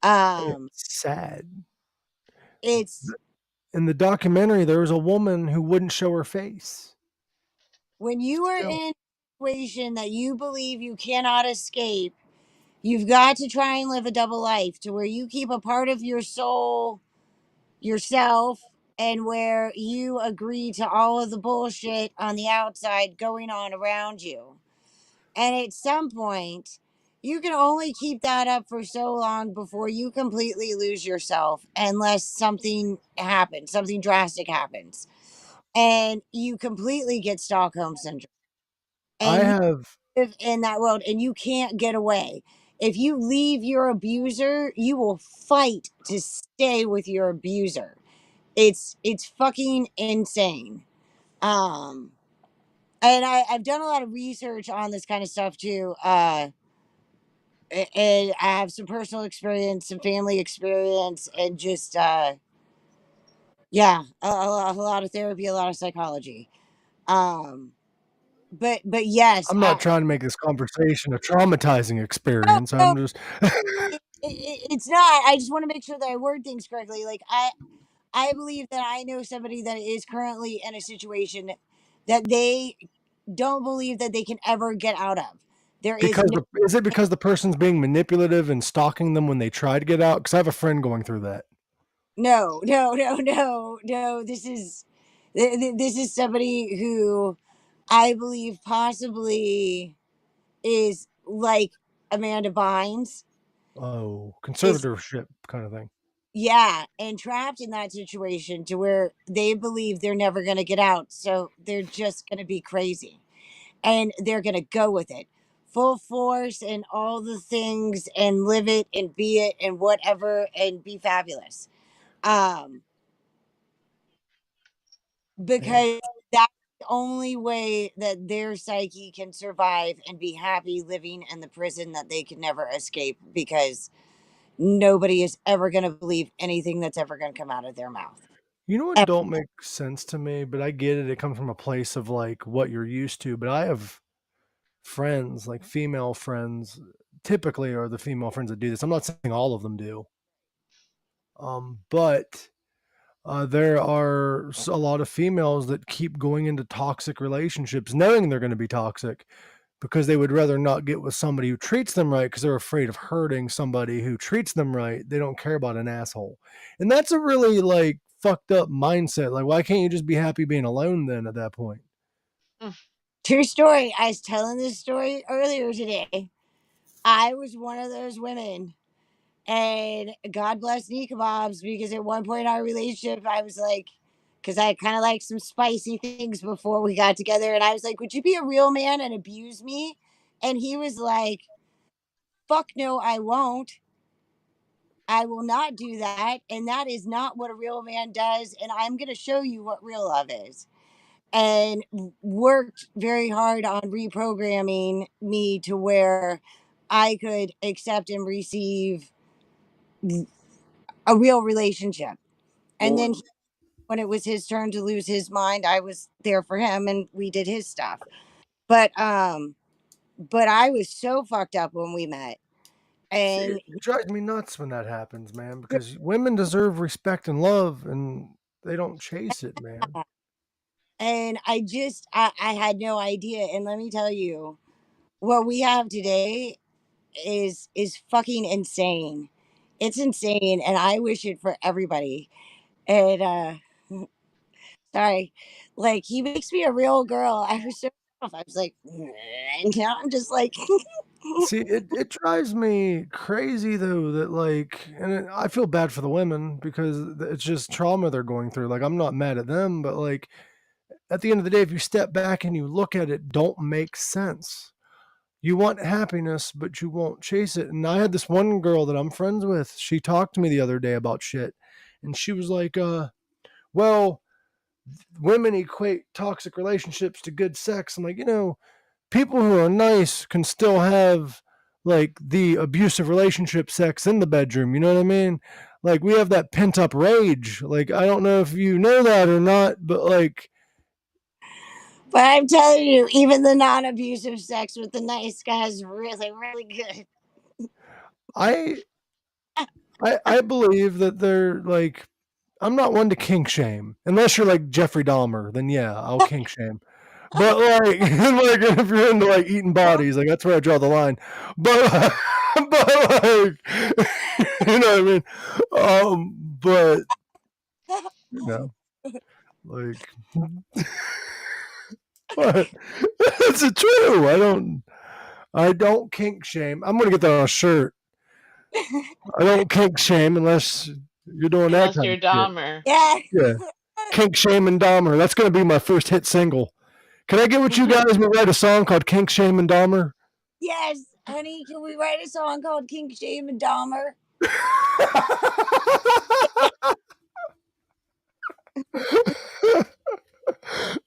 Um, It's sad. it's In the documentary, there was a woman who wouldn't show her face. when you are Still, in a situation that you believe you cannot escape, you've got to try and live a double life to where you keep a part of your soul yourself and where you agree to all of the bullshit on the outside going on around you. And at some point, you can only keep that up for so long before you completely lose yourself unless something happens, something drastic happens. And you completely get Stockholm syndrome. I And you have live in that world and you can't get away. If you leave your abuser, you will fight to stay with your abuser. It's fucking insane. Um and I've done a lot of research on this kind of stuff too. And I have some personal experience, some family experience, and just yeah, a lot of therapy, a lot of psychology. Um, but yes, I'm not trying to make this conversation a traumatizing no, experience. no, I'm just it's not. I just want to make sure that I word things correctly. Like I believe that I know somebody that is currently in a situation that they don't believe that they can ever get out of. There is because is it because the person's being manipulative and stalking them when they try to get out? Because I have a friend going through that. no. This is somebody who I believe possibly is like Amanda Bynes Oh, is conservatorship kind of thing. yeah, and trapped in that situation to where they believe they're never going to get out. So they're just going to be crazy and they're going to go with it full force and all the things and live it and be it and whatever and be fabulous. Um, Yeah. because that's the only way that their psyche can survive and be happy living in the prison that they can never escape because nobody is ever going to believe anything that's ever going to come out of their mouth. You know what Ever. don't make sense to me, but I get it. It comes from a place of like what you're used to. But I have friends, like female friends, typically are the female friends that do this. I'm not saying all of them do. But there are a lot of females that keep going into toxic relationships knowing they're going to be toxic because they would rather not get with somebody who treats them right because they're afraid of hurting somebody who treats them right. They don't care about an asshole. And that's a really like fucked up mindset. Like, why can't you just be happy being alone then at that point? Mm. True story. I was telling this story earlier today. I was one of those women And God bless knee kebabs, because at one point in our relationship, I was like, because I kind of like some spicy things before we got together. And I was like, would you be a real man and abuse me? And he was like, fuck no, I won't. I will not do that. And that is not what a real man does. And I'm going to show you what real love is. And worked very hard on reprogramming me to where I could accept and receive a real relationship. And then when it was his turn to lose his mind, I was there for him and we did his stuff. But I was so fucked up when we met. See, And it drives me nuts when that happens, man, because women deserve respect and love, and they don't chase it, man. I had no idea. And let me tell you, what we have today is fucking insane. It's insane, and I wish it for everybody. And sorry, like he makes me a real girl. I was so off. I was like, and now I'm just like, See, it drives me crazy though that like, I feel bad for the women because it's just trauma they're going through. Like, I'm not mad at them, but like at the end of the day, if you step back and you look at it, don't make sense. You want happiness, but you won't chase it. And I had this one girl that I'm friends with. She talked to me the other day about shit, and she was like, well, women equate toxic relationships to good sex. I'm like, people who are nice can still have like the abusive relationship sex in the bedroom. You know what I mean? Like, we have that pent up rage. Like, I don't know if you know that or not, but like, but I'm telling you, even the non-abusive sex with the nice guy is really, really good. I I believe that they're like, I'm not one to kink shame unless you're like Jeffrey Dahmer. Then yeah, I'll kink shame. But like, like if you're into like eating bodies, like that's where I draw the line. But but like, you know what I mean? But you know, like, but it's true. I don't kink shame. I'm gonna get that on a shirt. I don't kink shame unless you're doing that Unless kind you're of shit. Dahmer. Yeah. Yeah, kink shame and Dahmer. That's gonna be my first hit single. Can I get with you guys and write a song called Kink Shame and Dahmer? Yes, honey, can we write a song called King Shame and Dahmer?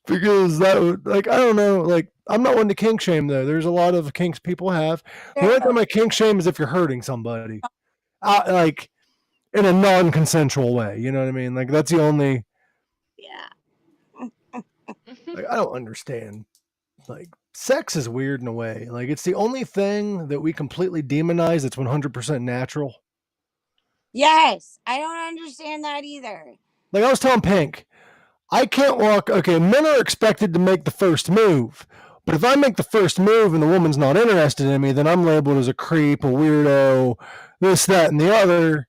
Because that would, like, I don't know, like, I'm not one to kink shame though. There's a lot of kinks people have. The only No. time I kink shame is if you're hurting somebody, like in a non-consensual way. You know what I mean? Like, that's the only. Yeah. Like, I don't understand. Like, sex is weird in a way. Like, it's the only thing that we completely demonize that's 100% natural. Yes, I don't understand that either. Like, I was telling Pink, I can't walk. Okay, men are expected to make the first move. But if I make the first move and the woman's not interested in me, then I'm labeled as a creep, a weirdo, this, that, and the other.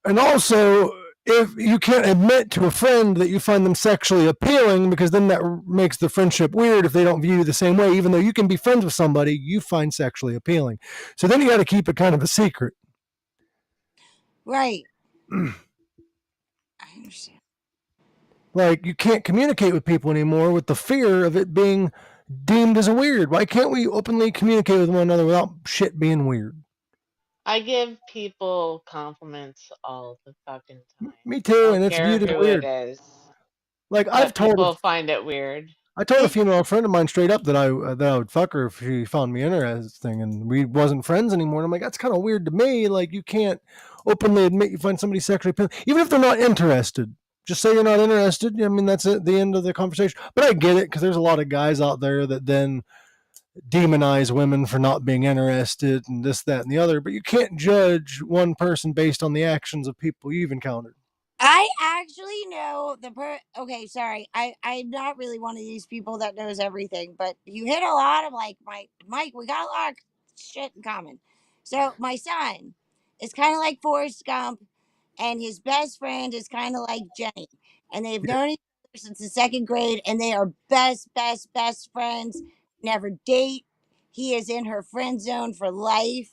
And also, if you can't admit to a friend that you find them sexually appealing, because then that makes the friendship weird if they don't view you the same way, even though you can be friends with somebody you find sexually appealing. So then you got to keep it kind of a secret. Right. I understand. Like, you can't communicate with people anymore with the fear of it being deemed as a weird. Why can't we openly communicate with one another without shit being weird? I give people compliments all the fucking time. Me I too, don't and it's care viewed as who it weird. is, Like, but people find it weird. I told a It, female friend of mine straight up that I would fuck her if she found me interesting, and we wasn't friends anymore. And I'm like, that's kind of weird to me. Like, you can't openly admit you find somebody sexually appealing, even if they're not interested. Just say you're not interested. I mean, that's it, the end of the conversation. But I get it, because there's a lot of guys out there that then demonize women for not being interested and this, that, and the other. But you can't judge one person based on the actions of people you've encountered. I actually know okay, sorry. I'm not really one of these people that knows everything, but you hit a lot of like Mike, we got a lot of shit in common. So my son is kind of like Forrest Gump, and his best friend is kind of like Jenny. And they've known each other since the second grade, and they are best friends. Never date. He is in her friend zone for life.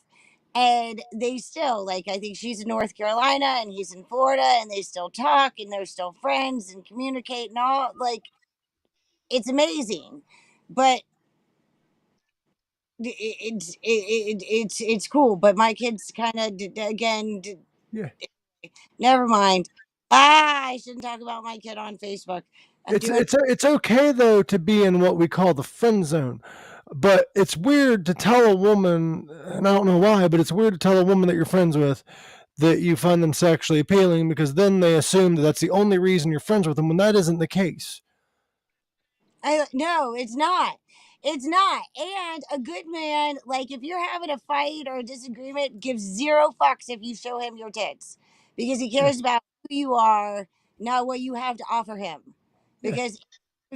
And they still, like, I think she's in North Carolina and he's in Florida, and they still talk and they're still friends and communicate and all. Like, it's amazing. But it's cool. But my kids kind of, again, Yeah. never mind. I shouldn't talk about my kid on Facebook. I'm It's doing. it's okay though to be in what we call the friend zone, but it's weird to tell a woman, and I don't know why, but it's weird to tell a woman that you're friends with that you find them sexually appealing because then they assume that that's the only reason you're friends with them when that isn't the case. No, it's not. It's not. And a good man, like, if you're having a fight or a disagreement, gives zero fucks if you show him your tits, because he Yeah, cares about who you are, not what you have to offer him. yeah. Because it's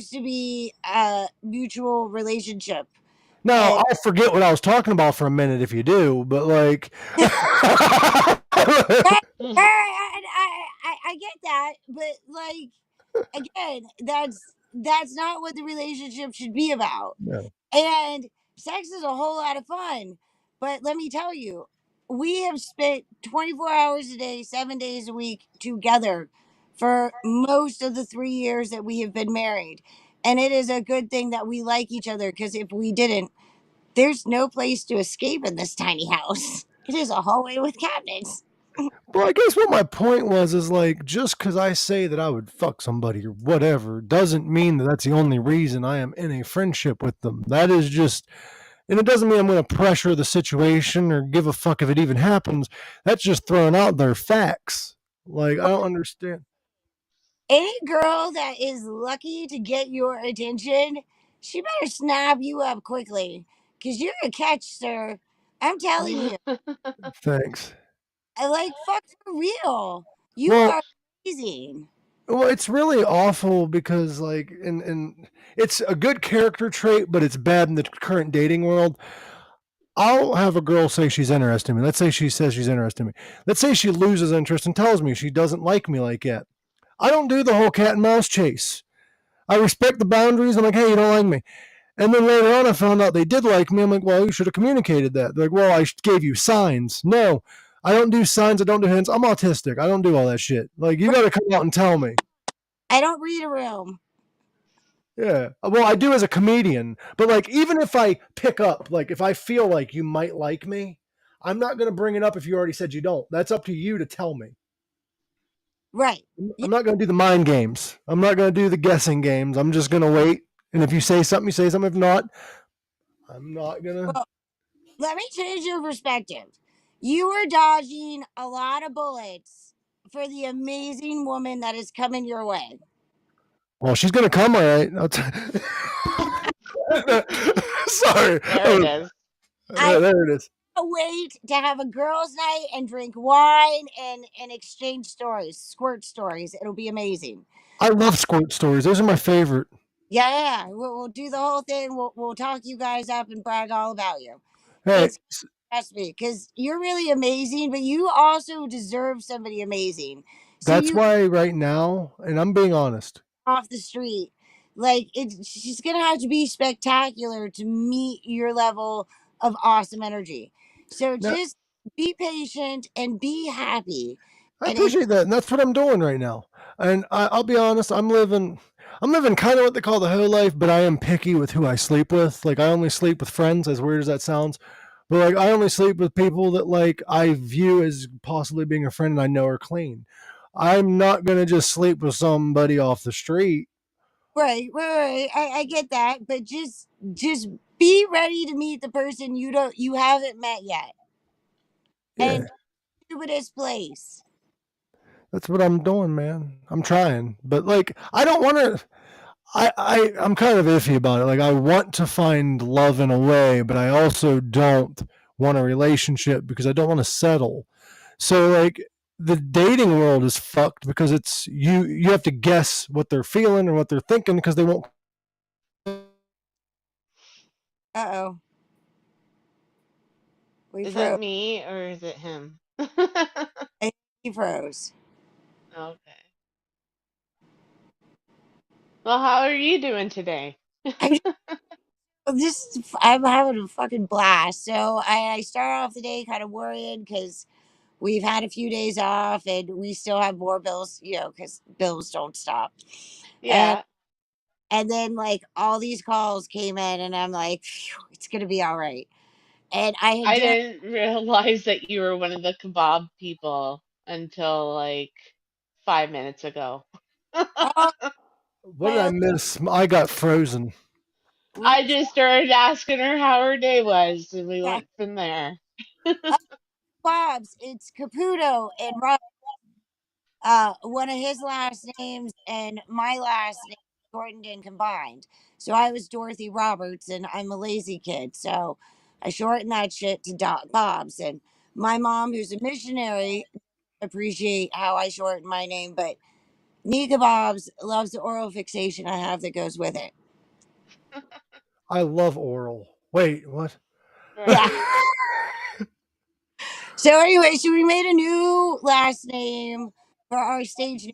supposed to be a mutual relationship. Now And I'll forget what I was talking about for a minute if you do, but like, I get that, but like, again, that's not what the relationship should be about. no. And sex is a whole lot of fun. But let me tell you, we have spent 24 hours a day, 7 days a week together for most of the 3 years that we have been married. And it is a good thing that we like each other, because if we didn't, there's no place to escape in this tiny house. It is a hallway with cabinets. Well, I guess what my point was is like just because I say that I would fuck somebody or whatever doesn't mean that that's the only reason I am in a friendship with them. That is just, and it doesn't mean I'm going to pressure the situation or give a fuck if it even happens. That's just throwing out their facts. Like I don't understand. Any girl that is lucky to get your attention, she better snap you up quickly, because you're a catch, sir. I'm telling you. Thanks. I like, fuck, for real. You Well, are amazing. well, it's really awful because like, and it's a good character trait, but it's bad in the current dating world. I'll have a girl say she's interested in me. Let's say she says she's interested in me. Let's say she loses interest and tells me she doesn't like me like yet. I don't do the whole cat and mouse chase. I respect the boundaries. I'm like, hey, you don't like me. And then later on, I found out they did like me. I'm like, well, you should have communicated that. They're like, well, I gave you signs. No, I don't do signs. I don't do hints. I'm autistic. I don't do all that shit. Like, you got to come out and tell me. I don't read a room. Yeah. Well, I do as a comedian, but like even if I pick up, like if I feel like you might like me, I'm not going to bring it up if you already said you don't. That's up to you to tell me. Right. Yeah, I'm not going to do the mind games. I'm not going to do the guessing games. I'm just going to wait. And if you say something, you say something. If not, I'm not going to. well, let me change your perspective. You are dodging a lot of bullets for the amazing woman that is coming your way. Well, she's going to come, all right. Sorry. There it is. I There it is. can't wait to have a girls' night and drink wine and exchange stories, squirt stories. It'll be amazing. I love squirt stories. Those are my favorite. Yeah, we'll do the whole thing. We'll talk you guys up and brag all about you. Hey, It's, trust me, because you're really amazing, but you also deserve somebody amazing. So that's you why right now, and I'm being honest, off the street, like, it's she's gonna have to be spectacular to meet your level of awesome energy. So now, just be patient and be happy. I And it appreciate that, and that's what I'm doing right now. And I'll be honest, I'm living kind of what they call the hoe life, but I am picky with who I sleep with. Like I only sleep with friends, as weird as that sounds. But like I only sleep with people that like I view as possibly being a friend and I know are clean. I'm not gonna just sleep with somebody off the street. right. I get that, but just be ready to meet the person you haven't met yet. Yeah, And stupidest place. that's what I'm doing, man. I'm trying, but like I don't want to. I'm kind of iffy about it. Like I want to find love in a way, but I also don't want a relationship because I don't want to settle. So like the dating world is fucked because it's you have to guess what they're feeling or what they're thinking because they won't. Uh-oh. We Is it froze. me or is it him? He froze. Okay. Well, how are you doing today? I'm I'm having a fucking blast. So I start off the day kind of worried because we've had a few days off and we still have more bills, because bills don't stop. And Yeah. and then like all these calls came in, and I'm like, "Phew, it's gonna be all right." And I had I dinner. didn't realize that you were one of the kebab people until like 5 minutes ago. Oh, What did I well, miss? I got frozen. I oops, just started asking her how her day was, and we yeah. went from there. Bob's, it's Caputo and Rob. One of his last names and my last name shortened and combined. So I was Dorothy Roberts, and I'm a lazy kid. So I shortened that shit to Bob's. And my mom, who's a missionary, appreciate how I shortened my name, but Nika Bob's loves the oral fixation I have that goes with it. I love oral. Wait, what? Yeah. Right. So anyway, so we made a new last name for our stage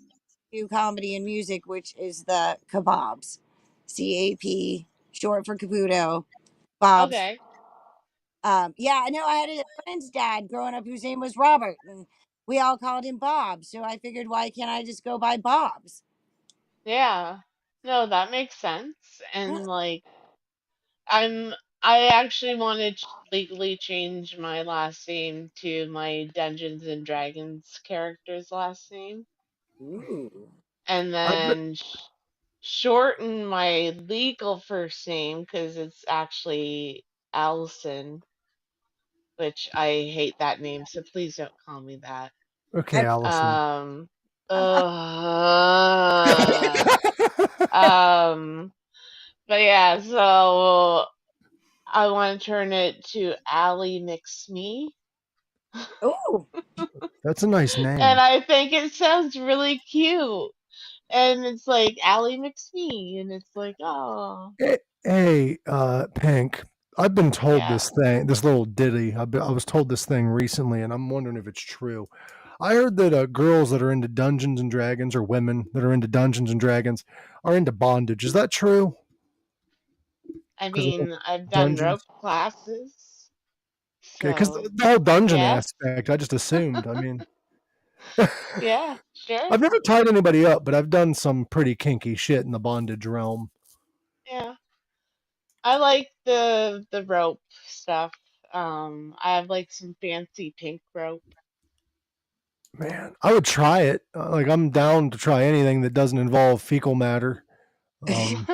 new comedy and music, which is the Kebabs, CAP, short for Caputo, Bob's. Okay. Yeah, I know. I had a friend's dad growing up whose name was Robert, and we all called him Bob. So I figured, why can't I just go by Bob's? Yeah. No, that makes sense. And like, I'm I actually want to legally change my last name to my Dungeons and Dragons character's last name, Ooh. and I've been, then shorten my legal first name because it's actually Allison, which I hate that name, so please don't call me that. okay, I, Allison. Um, uh, um, but yeah, so I want to turn it to Allie McSmee. ooh. That's a nice And name. I think it sounds really cute. And it's like Allie McSmee, and it's like, oh, Hey, Pink. I've been told yeah. this little ditty. I was told this thing recently, and I'm wondering if it's true. I heard that girls that are into Dungeons and Dragons, or women that are into Dungeons and Dragons, are into bondage. Is that true? I Because of the mean, I've done rope dungeons. classes, Okay, because so the whole dungeon yeah, aspect, I just assumed. I mean, yeah, sure, I've never tied anybody up, but I've done some pretty kinky shit in the bondage realm. yeah. I like the rope stuff. I have like some fancy pink rope. Man, I would try it. Like I'm down to try anything that doesn't involve fecal matter. Um,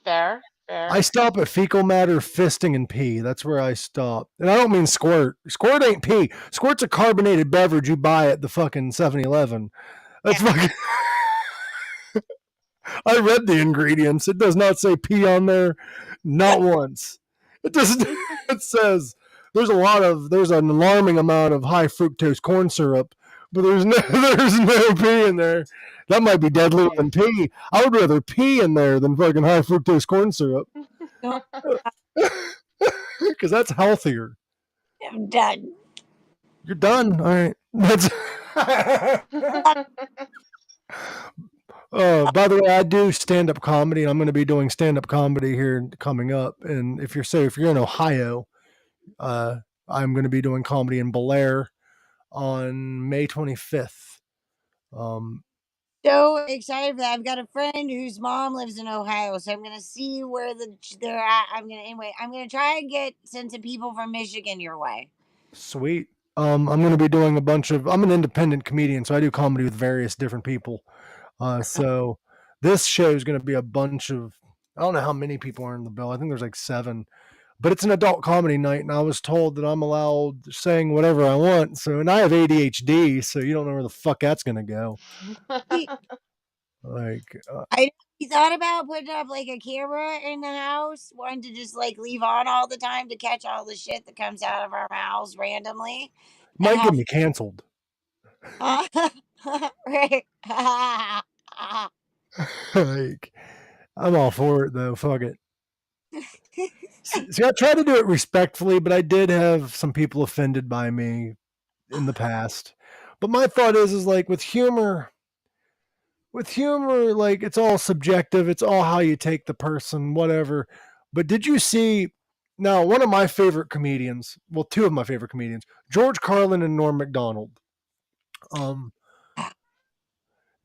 Fair, I fair. stop at fecal matter, fisting, and pee. That's where I stop. And I don't mean squirt. Squirt ain't pee. Squirt's a carbonated beverage you buy at the fucking 7-Eleven. That's fucking. I read the ingredients. It does not say pee on there, not once. It doesn't. It says there's an alarming amount of high fructose corn syrup, but there's no there's no pee in there. That might be deadlier Okay. than pee. I would rather pee in there than fucking high fructose corn syrup No, because that's healthier. I'm done. You're done. All right. That's. By the way, I do stand up comedy, and I'm going to be doing stand up comedy here coming up. And if you're in Ohio, uh, I'm going to be doing comedy in Belair on May 25th. Um, So excited for that. I've got a friend whose mom lives in Ohio, so I'm gonna see where they're at. I'm gonna try and get send some people from Michigan your way. Sweet. I'm going to be doing a bunch of. I'm an independent comedian, so I do comedy with various different people. So this show is going to be a bunch of. I don't know how many people are in the bill. I think there's like 7, but it's an adult comedy night, and I was told that I'm allowed saying whatever I want. So, and I have ADHD, so you don't know where the fuck that's gonna go. He, Like, he thought about putting up like a camera in the house, one to just like leave on all the time to catch all the shit that comes out of our mouths randomly, and might get have me canceled. right. Like, I'm all for it though. Fuck it. See, I try to do it respectfully, but I did have some people offended by me in the past. But my thought is like with humor, like it's all subjective. It's all how you take the person, whatever. But did you see? Now, one of my favorite comedians, well, two of my favorite comedians, George Carlin and Norm Macdonald. Um,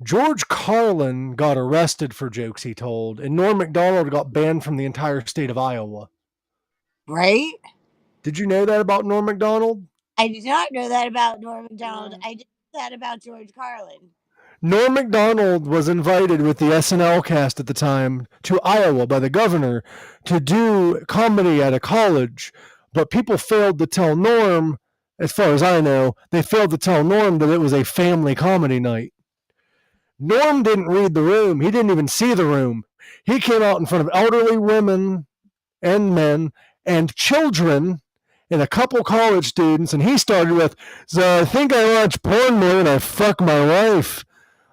George Carlin got arrested for jokes he told, and Norm Macdonald got banned from the entire state of Iowa. Right? Did you know that about Norm Macdonald? I did not know that about Norm Macdonald. No. I did know that about George Carlin. Norm Macdonald was invited with the SNL cast at the time to Iowa by the governor to do comedy at a college, but people failed to tell Norm, as far as I know, they failed to tell Norm that it was a family comedy night. Norm didn't read the room. He didn't even see the room. He came out in front of elderly women and men and children and a couple college students, and he started with, "So I think I watch porn more than I fuck my wife.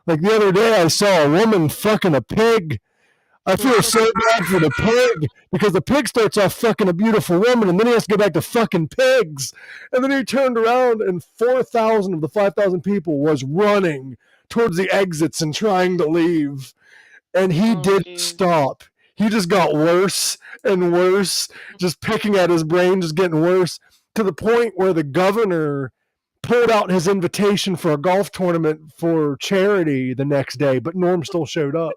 Like the other day, I saw a woman fucking a pig. I feel so bad for the pig because the pig starts off fucking a beautiful woman and then he has to go back to fucking pigs." And then he turned around and 4,000 of the 5,000 people was running towards the exits and trying to leave. And he Oh, didn't jeez. stop. He just got worse and worse, just picking at his brain, just getting worse to the point where the governor pulled out his invitation for a golf tournament for charity the next day, but Norm still showed up.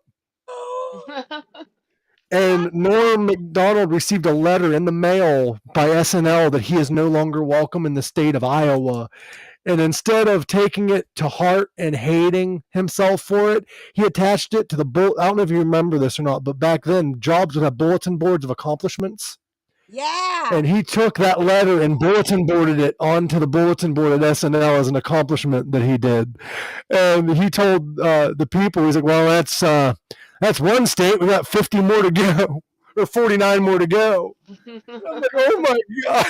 And Norm Macdonald received a letter in the mail by SNL that he is no longer welcome in the state of Iowa. And instead of taking it to heart and hating himself for it, he attached it to the I don't know if you remember this or not, but back then jobs would have bulletin boards of accomplishments. Yeah. And he took that letter and bulletin boarded it onto the bulletin board at SNL as an accomplishment that he did. And he told the people, he's like, "Well, that's one state. We got 50 more to go, or 49 more to go." I'm like, "Oh my god,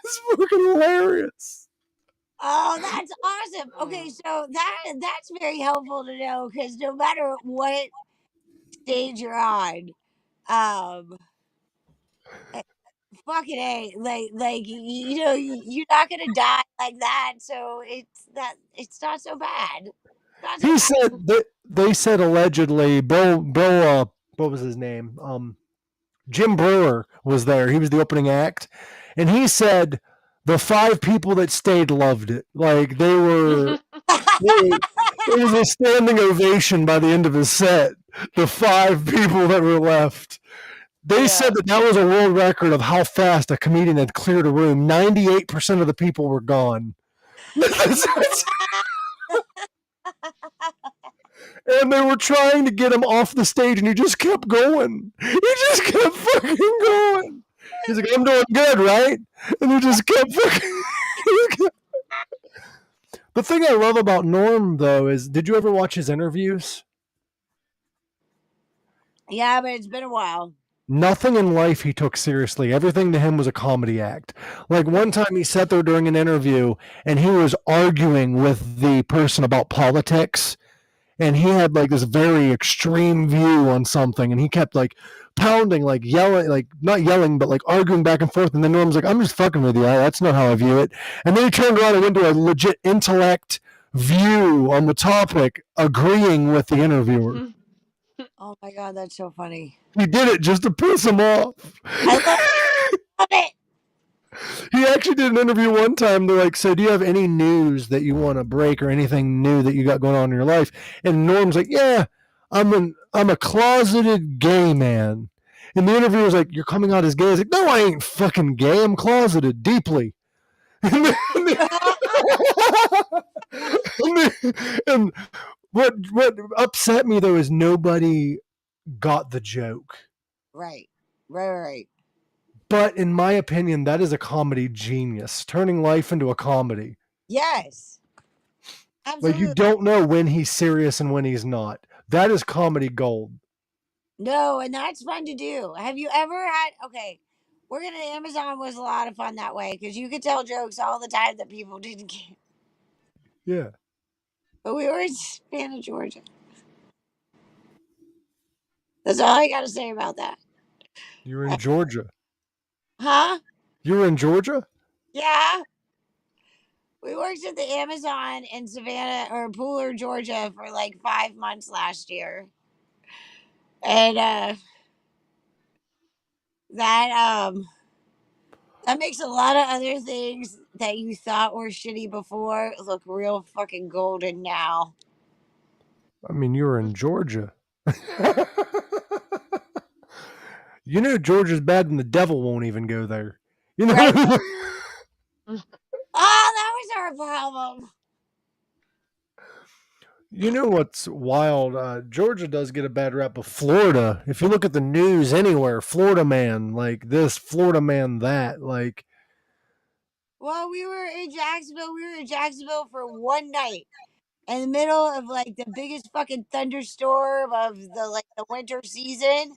it's fucking hilarious." Oh, that's awesome. Okay, so that's very helpful to know because no matter what stage you're on, um, fucking a, like you know, you're not gonna die like that, so it's not so bad. Not so He bad. said that they said allegedly Bill what was his name? Jim Brewer was there. He was the opening act, and he said the 5 people that stayed loved it. Like they were. It was a standing ovation by the end of his set. The 5 people that were left. They said Yeah. that was a world record of how fast a comedian had cleared a room. 98% of the people were gone. And they were trying to get him off the stage, and he just kept going. He just kept fucking going. He's like, "I'm doing good, right?" And he just kept fucking. The thing I love about Norm, though, is did you ever watch his interviews? Yeah, but it's been a while. Nothing in life he took seriously. Everything to him was a comedy act. Like one time he sat there during an interview and he was arguing with the person about politics. And he had like this very extreme view on something. And he kept like pounding, like yelling, like not yelling, but like arguing back and forth. And then Norm's like, "I'm just fucking with you. That's not how I view it." And then he turned around and went to a legit intellect view on the topic, agreeing with the interviewer. Oh my god, that's so funny. He did it just to piss him off. I love it. He actually did an interview one time. They're like, "So do you have any news that you want to break or anything new that you got going on in your life?" And Norm's like, "Yeah, I'm a closeted gay man." And the interviewer's like, "You're coming out as gay?" He's like, "No, I ain't fucking gay. I'm closeted deeply." And what upset me though is nobody got the joke. Right. Right. But in my opinion, that is a comedy genius, turning life into a comedy. Yes. Like you Absolutely. don't know when he's serious and when he's not. That is comedy gold. No, and that's fun to do. Have you ever had? Okay, working at Amazon was a lot of fun that way because you could tell jokes all the time that people didn't get. Yeah. But we were in Savannah, Georgia. That's all I got to say about that. You're in Georgia. Huh? You were in Georgia? Yeah. We worked at the Amazon in Savannah or Pooler, Georgia for like 5 months last year. And that that makes a lot of other things that you thought were shitty before look real fucking golden now. I mean, you were in Georgia. You know Georgia's bad and the devil won't even go there. You know Right? what I mean? Oh, that was our problem. You know what's wild? Georgia does get a bad rap, but Florida, if you look at the news anywhere, Florida man like this, Florida man that, like, Well, we were in Jacksonville. We were in Jacksonville for one night in the middle of like the biggest fucking thunderstorm of the winter season,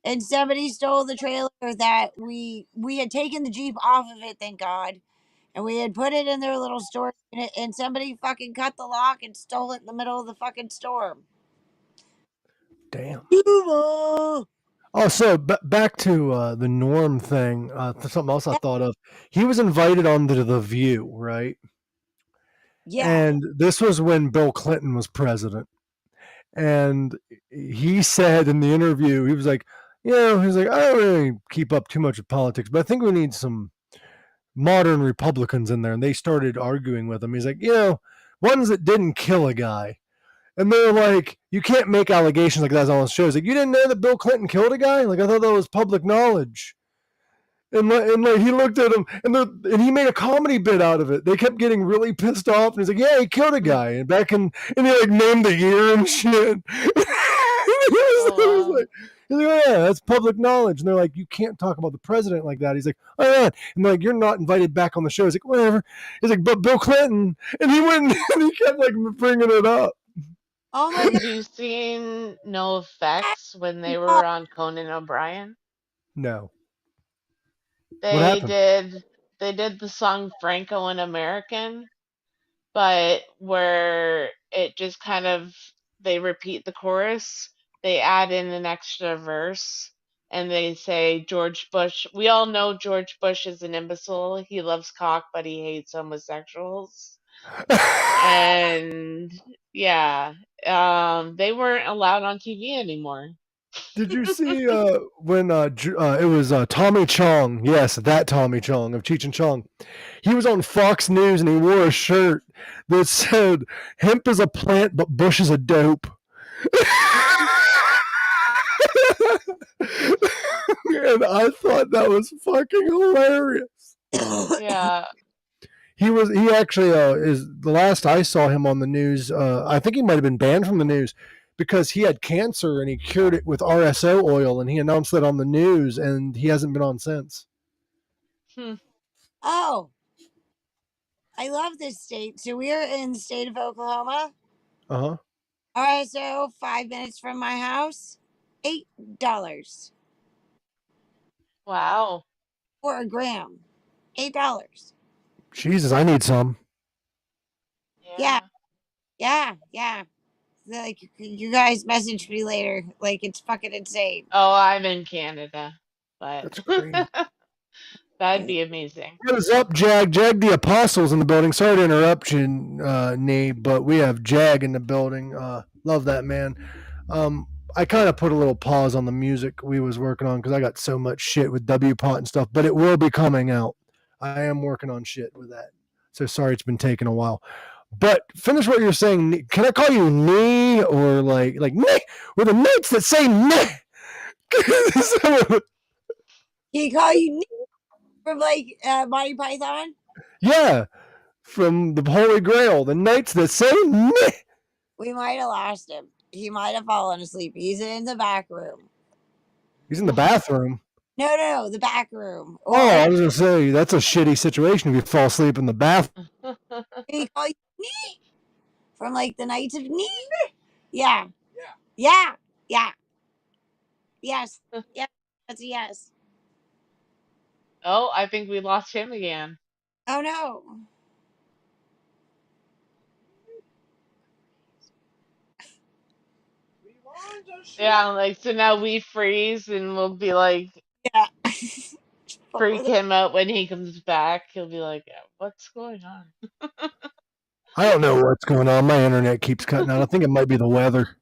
and somebody stole the trailer that we had taken the Jeep off of it, thank God, and we had put it in their little storage unit, and somebody fucking cut the lock and stole it in the middle of the fucking storm. damn. Duval. Oh, so back to the Norm thing. Something else I thought of. He was invited on to The View, right? Yeah. And this was when Bill Clinton was president. And he said in the interview, he was like, he's like, I don't really keep up too much with politics, but I think we need some modern Republicans in there. And they started arguing with him. He's like, ones that didn't kill a guy. And they're like, you can't make allegations like that on the shows. Like, you didn't know that Bill Clinton killed a guy? Like, I thought that was public knowledge. And he looked at him, and he made a comedy bit out of it. They kept getting really pissed off, and he's like, "Yeah, he killed a guy," and he like named the year and shit. Oh, He's like, "Oh yeah, that's public knowledge." And they're like, "You can't talk about the president like that." He's like, "Oh yeah," and they're like, "You're not invited back on the show." He's like, "Whatever." He's like, "But Bill Clinton," and he went and he kept like bringing it up. Oh my did you see No Effects when they god. were on Conan O'Brien? No, what They happened? did they did the song Franco and American, but where it just kind of they repeat the chorus, they add in an extra verse and they say George Bush. We all know George Bush is an imbecile. He loves cock, but he hates homosexuals. And yeah, they weren't allowed on TV anymore. Did you see when it was Tommy Chong? Yes, that Tommy Chong of Cheech and Chong. He was on Fox News and he wore a shirt that said, "Hemp is a plant, but Bush is a dope." And I thought that was fucking hilarious. Yeah. He actually is the last I saw him on the news. I think he might have been banned from the news because he had cancer and he cured it with RSO oil, and he announced that on the news, and he hasn't been on since. Hmm. Oh, I love this state. So we are in the state of Oklahoma. Uh huh. All right, so 5 minutes from my house, $8 Wow. for a gram. $8. Jesus, I need some. Yeah, Yeah. yeah. Like you guys message me later. Like it's fucking insane. Oh, I'm in Canada, but That's crazy. that'd be amazing. What is up, Jag? Jag the Apostle's in the building. Sorry to interrupt you, Nee, but we have Jag in the building. Love that man. I kind of put a little pause on the music we was working on because I got so much shit with W Pot and stuff, but it will be coming out. I am working on shit with that. So sorry it's been taking a while. But finish what you're saying. Can I call you Nee or like Nee? We're the knights that say Nee. He call you Nick from like Monty Python? Yeah, from the Holy Grail, the knights that say Meh. We might have lost him. He might have fallen asleep. He's in the back room. He's in the bathroom. No, the back room. Oh, I was gonna say that's a shitty situation if you fall asleep in the bath. He call you Nick from like the Knights of Nick. Yeah. Yes. That's a yes. Oh, I think we lost him again. Oh no. Yeah, like so now we freeze and we'll be like Yeah. freak him out when he comes back. He'll be like, "What's going on?" I don't know what's going on. My internet keeps cutting out. I think it might be the weather.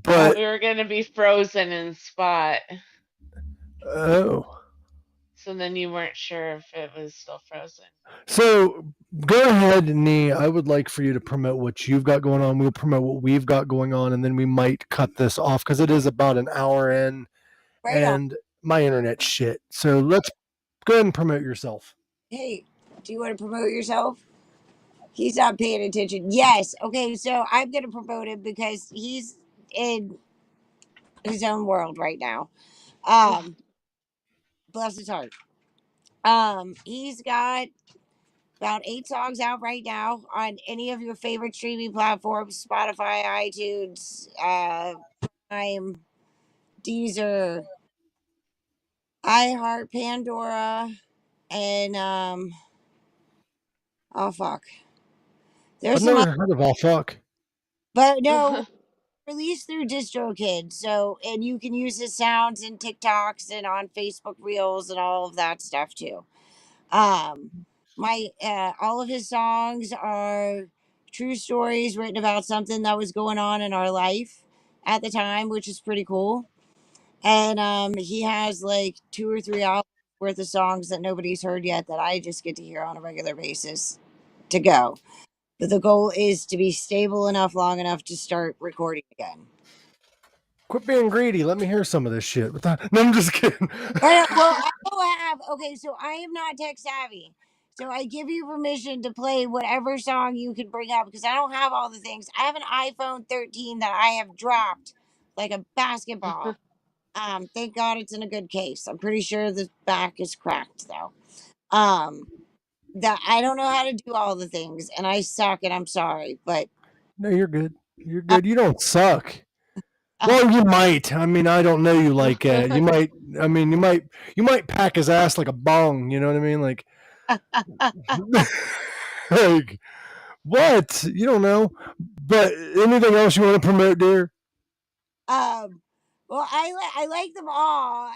But We were gonna be frozen in spot. oh, So then you weren't sure if it was still frozen. So go ahead, Nee. I would like for you to promote what you've got going on. We'll promote what we've got going on, and then we might cut this off because it is about an hour in, Right on. and my internet's shit. So let's go ahead and promote yourself. Hey, do you want to promote yourself? He's not paying attention. Yes. Okay, so I'm gonna promote him because he's in his own world right now. Um, bless his heart. He's got about 8 songs out right now on any of your favorite streaming platforms: Spotify, iTunes, Prime, Deezer, iHeart, Pandora, and oh fuck, I've there's some other, never heard of all fuck. but no, released through DistroKid. So, and you can use his sounds in TikToks and on Facebook Reels and all of that stuff too. Um, my all of his songs are true stories written about something that was going on in our life at the time, which is pretty cool. And he has like 2 or 3 albums worth of songs that nobody's heard yet that I just get to hear on a regular basis to go. But the goal is to be stable enough long enough to start recording again. Quit being greedy. Let me hear some of this shit. No, I'm just kidding. Well, I will have. Okay, so I am not tech savvy. So I give you permission to play whatever song you can bring up because I don't have all the things. I have an iPhone 13 that I have dropped like a basketball. Thank God it's in a good case. I'm pretty sure the back is cracked though. That I don't know how to do all the things, and I suck, and I'm sorry, but No, you're good. You're uh, good. You don't suck. uh, Well, you might. I mean, I don't know you like that. You might. I mean, You might pack his ass like a bong. You know what I mean? Like, like what? You don't know. But anything else you want to promote, dear? um, well, I like them all.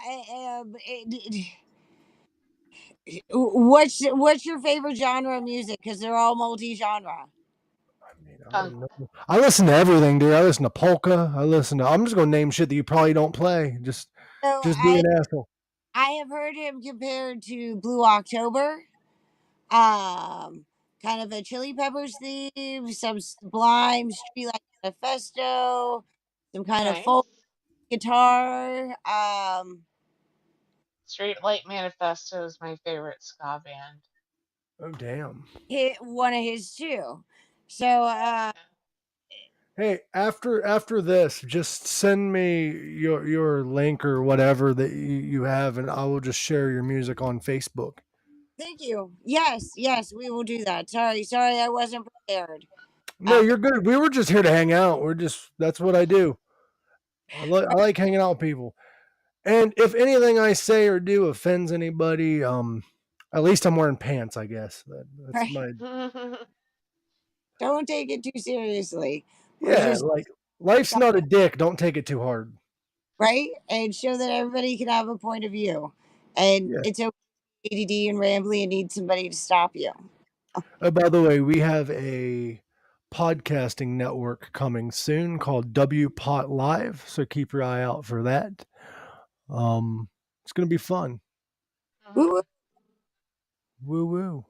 What's your favorite genre of music? Because they're all multi-genre. I mean, I Punk. don't know. I listen to everything, dude. I listen to polka. I listen to. I'm just gonna name shit that you probably don't play. So Just be an asshole. I have heard him compared to Blue October. Um, kind of a Chili Peppers theme, some Sublime, Streetlight Manifesto, some kind of Nice. folk guitar. Straight Light Manifesto is my favorite ska band. Oh damn. Hit one of his too. So Hey, after this, just send me your link or whatever that you have, and I will just share your music on Facebook. thank you. Yes, we will do that. Sorry, I wasn't prepared. No, Uh, you're good. We were just here to hang out. That's what I do. I like hanging out with people. And if anything I say or do offends anybody, at least I'm wearing pants. I guess that's right. my Don't take it too seriously. We're yeah. just Like life's not a dick. Don't take it too hard. right and show that everybody can have a point of view, and Yeah. it's okay to be ADD and rambly and need somebody to stop you. Oh, by the way, we have a podcasting network coming soon called W Pot Live, so keep your eye out for that. It's gonna be fun. Woo. Woo woo,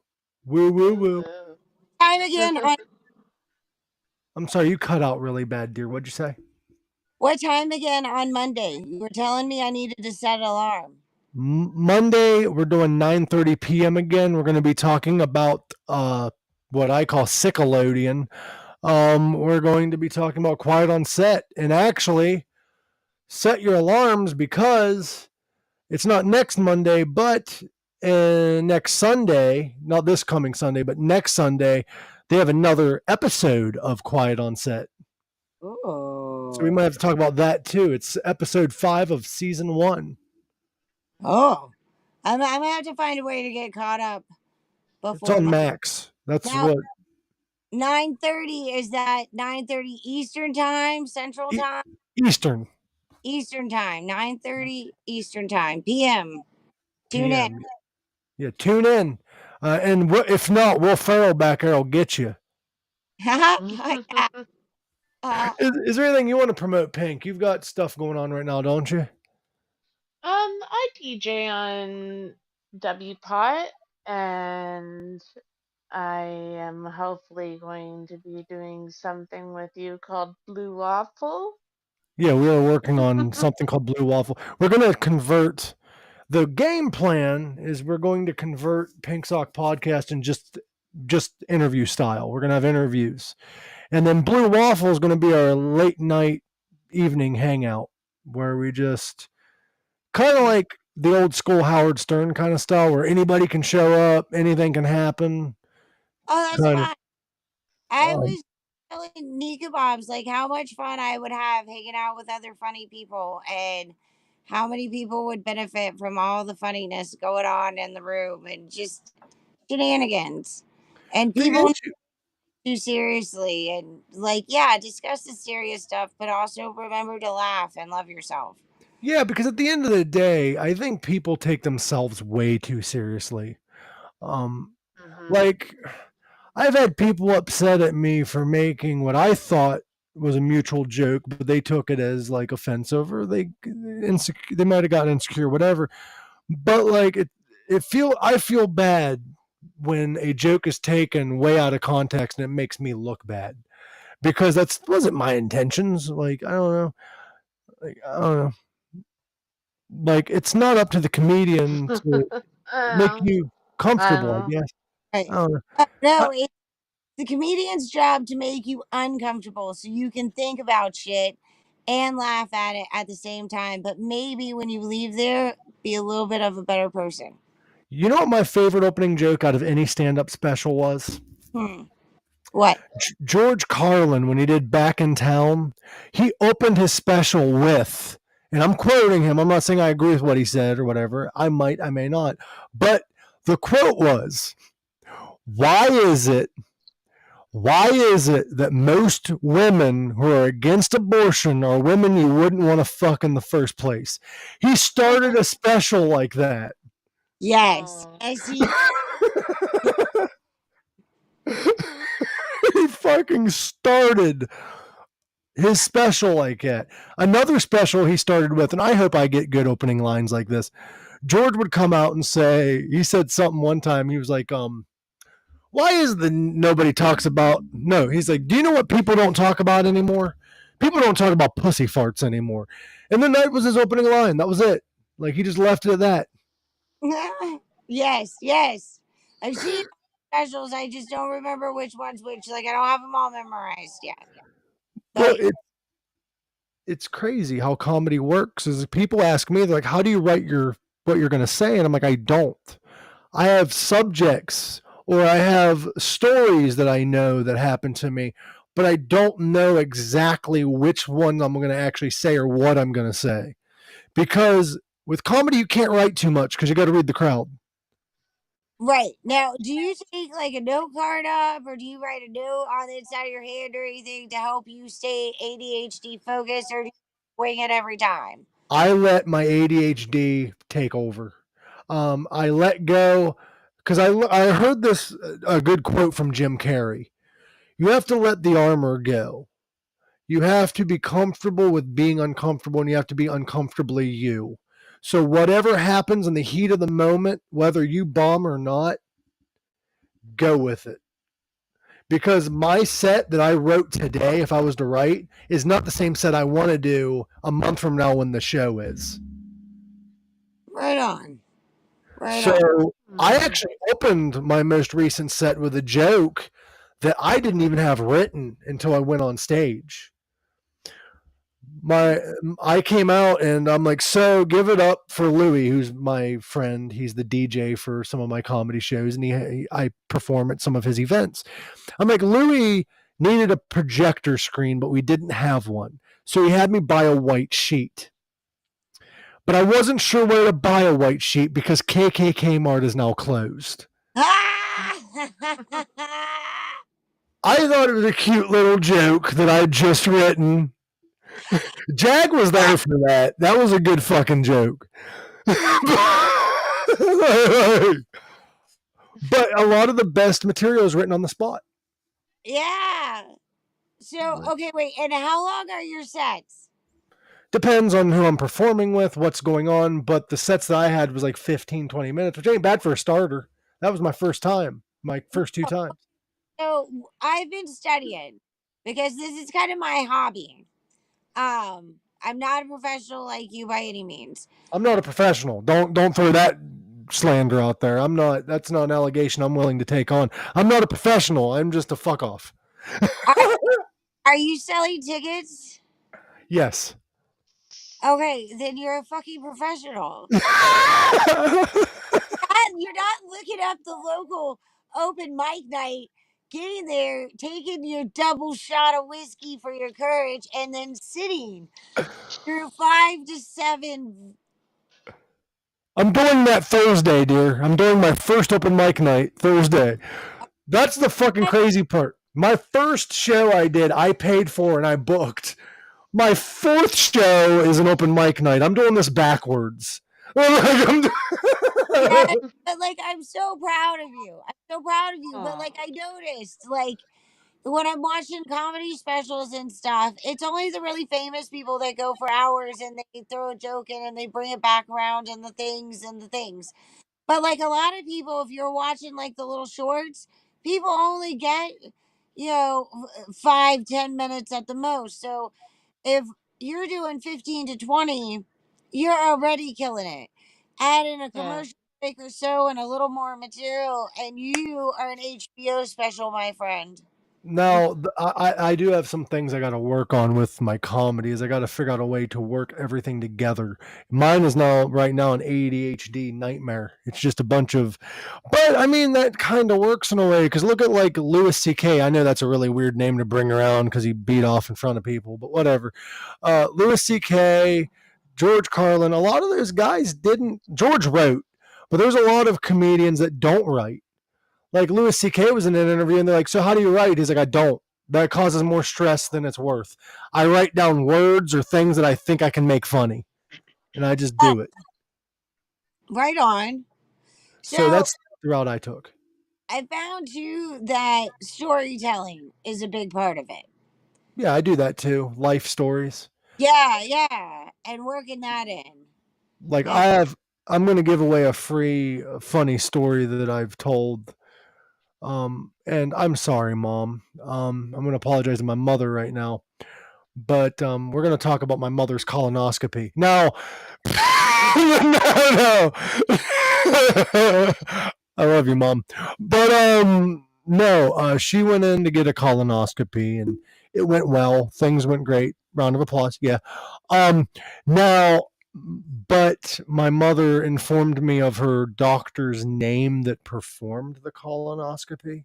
woo woo Woo woo. woo. Time again on I'm sorry, you cut out really bad, dear. What'd you say? what time again on Monday? You were telling me I needed to set an alarm. Monday, we're doing 9:30 p.m. again. We're going to be talking about what I call Sickelodeon. We're going to be talking about Quiet on Set, and actually set your alarms because it's not next Monday, but next Sunday, not this coming Sunday, but next Sunday, they have another episode of Quiet on Set. So we Oh, might have to talk about that too. It's episode 5 of season 1. oh, I'm gonna have to find a way to get caught up It's before on my Max. That's now. what 9:30 is that 9:30 Eastern time, Central E- time, Eastern Eastern time, 9:30 Eastern time, PM. Tune in. PM. Yeah, tune in. And if not, Will Ferrell back there will get you. Yeah. Is there anything you want to promote, Pink? You've got stuff going on right now, don't you? I DJ on W Pot, and I am hopefully going to be doing something with you called Blue Waffle. Yeah, we are working on something called Blue Waffle. We're going to convert. The game plan is we're going to convert Pink Sock Podcast in just interview style. We're going to have interviews. And then Blue Waffle is going to be our late night evening hangout where we just kind of like the old school Howard Stern kind of style where anybody can show up, anything can happen. Oh, that's Kind of. fine. I Um, was telling Nika Bobs like how much fun I would have hanging out with other funny people and how many people would benefit from all the funniness going on in the room and just shenanigans. And the people issue, too seriously and like yeah, discuss the serious stuff, but also remember to laugh and love yourself. yeah, because at the end of the day, I think people take themselves way too seriously. Um, Mm-hmm. like I've had people upset at me for making what I thought was a mutual joke, but they took it as like offensive, or they might have gotten insecure, whatever. But like I feel bad when a joke is taken way out of context and it makes me look bad because that wasn't my intentions. Like I don't know, I don't know. Like it's not up to the comedian to make Oh, you I don't comfortable. I know. guess I Right. don't know. I, No, it's the comedian's job to make you uncomfortable so you can think about shit and laugh at it at the same time. But maybe when you leave there, be a little bit of a better person. you know what my favorite opening joke out of any stand-up special was? Hmm. What? George Carlin, when he did Back in Town, he opened his special with, and I'm quoting him. I'm not saying I agree with what he said or whatever. I might, I may not. But the quote was, "Why is it? Why is it that most women who are against abortion are women you wouldn't want to fuck in the first place?" He started a special like that. Yes. Oh. I see. He fucking started his special like that. Another special he started with, and I hope I get good opening lines like this. George would come out and say, he said something one time. He was like, why is the nobody talks about, no, he's like, do you know what people don't talk about anymore? People don't talk about pussy farts anymore. And then that was his opening line. That was it. Like he just left it at that. Yes, yes. I've seen specials. I just don't remember which one's which. Like I don't have them all memorized yet. Well, But it's crazy how comedy works. Is people ask me, they're like, how do you write what you're going to say? And I'm like, I don't. I have subjects or I have stories that I know that happen to me, but I don't know exactly which one I'm going to actually say or what I'm going to say. Because with comedy, you can't write too much because you got to read the crowd. right now, do you take like a note card up, or do you write a note on the inside of your hand or anything to help you stay ADHD focused, or do you wing it every time? I let my ADHD take over. I let go because I heard this a good quote from Jim Carrey. You have to let the armor go. You have to be comfortable with being uncomfortable, and you have to be uncomfortably you. So whatever happens in the heat of the moment, whether you bomb or not, go with it. Because my set that I wrote today, if I was to write, is not the same set I want to do a month from now when the show is. Right on. Right on. So I Mm. actually opened my most recent set with a joke that I didn't even have written until I went on stage. I came out and I'm like, so give it up for Louie, who's my friend. He's the DJ for some of my comedy shows, and I perform at some of his events. I'm like, Louie needed a projector screen, but we didn't have one, so he had me buy a white sheet. But I wasn't sure where to buy a white sheet because KKK Mart is now closed. I thought it was a cute little joke that I'd just written. Jag was there for that. That was a good fucking joke. But a lot of the best material is written on the spot. Yeah. So okay, wait. And how long are your sets? Depends on who I'm performing with, what's going on, but the sets that I had was like 15, 20 minutes, which ain't bad for a starter. That was my first time, my first two times. So I've been studying because this is kind of my hobby. I'm not a professional like you by any means. I'm not a professional. Don't throw that slander out there. I'm not. That's not an allegation I'm willing to take on. I'm not a professional. I'm just a fuck off. Are, are you selling tickets? Yes. Okay, then you're a fucking professional. You're not looking up the local open mic night, getting there, taking your double shot of whiskey for your courage, and then sitting through 5 to 7. I'm doing that Thursday, dear. I'm doing my first open mic night Thursday. That's the fucking crazy part. My first show I did, I paid for and I booked. My fourth show is an open mic night. I'm doing this backwards. Yeah, but like I'm so proud of you. I'm so proud of you. But like Aw. I noticed, like when I'm watching comedy specials and stuff, it's only the really famous people that go for hours and they throw a joke in and they bring it back around and the things and the things. But like a lot of people, if you're watching like the little shorts, people only get, 5, 10 minutes at the most. So if you're doing 15 to 20, you're already killing it. Add in a Yeah. commercial break or so and a little more material, and you are an HBO special, my friend. Now, I do have some things I got to work on with my comedies. I got to figure out a way to work everything together. Mine is now, right now, an ADHD nightmare. It's just a bunch of, but I mean, that kind of works in a way because look at like Louis C.K. I know that's a really weird name to bring around because he beat off in front of people, but whatever. Louis C.K., George Carlin, a lot of those guys didn't, George wrote, but there's a lot of comedians that don't write. Like Louis C.K. was in an interview and they're like, "So how do you write?" He's like, "I don't. That causes more stress than it's worth. I write down words or things that I think I can make funny, and I just Oh, do it." right on. So So that's the route I took. I found too that storytelling is a big part of it. Yeah, I do that too. Life stories. Yeah, yeah. And working that in. Like Yeah. I'm going to give away a free funny story that I've told. And I'm sorry, Mom. I'm going to apologize to my mother right now. But we're going to talk about my mother's colonoscopy. Now, no. I love you, Mom. But no, she went in to get a colonoscopy and it went well. Things went great. Round of applause. Yeah. Um now but my mother informed me of her doctor's name that performed the colonoscopy.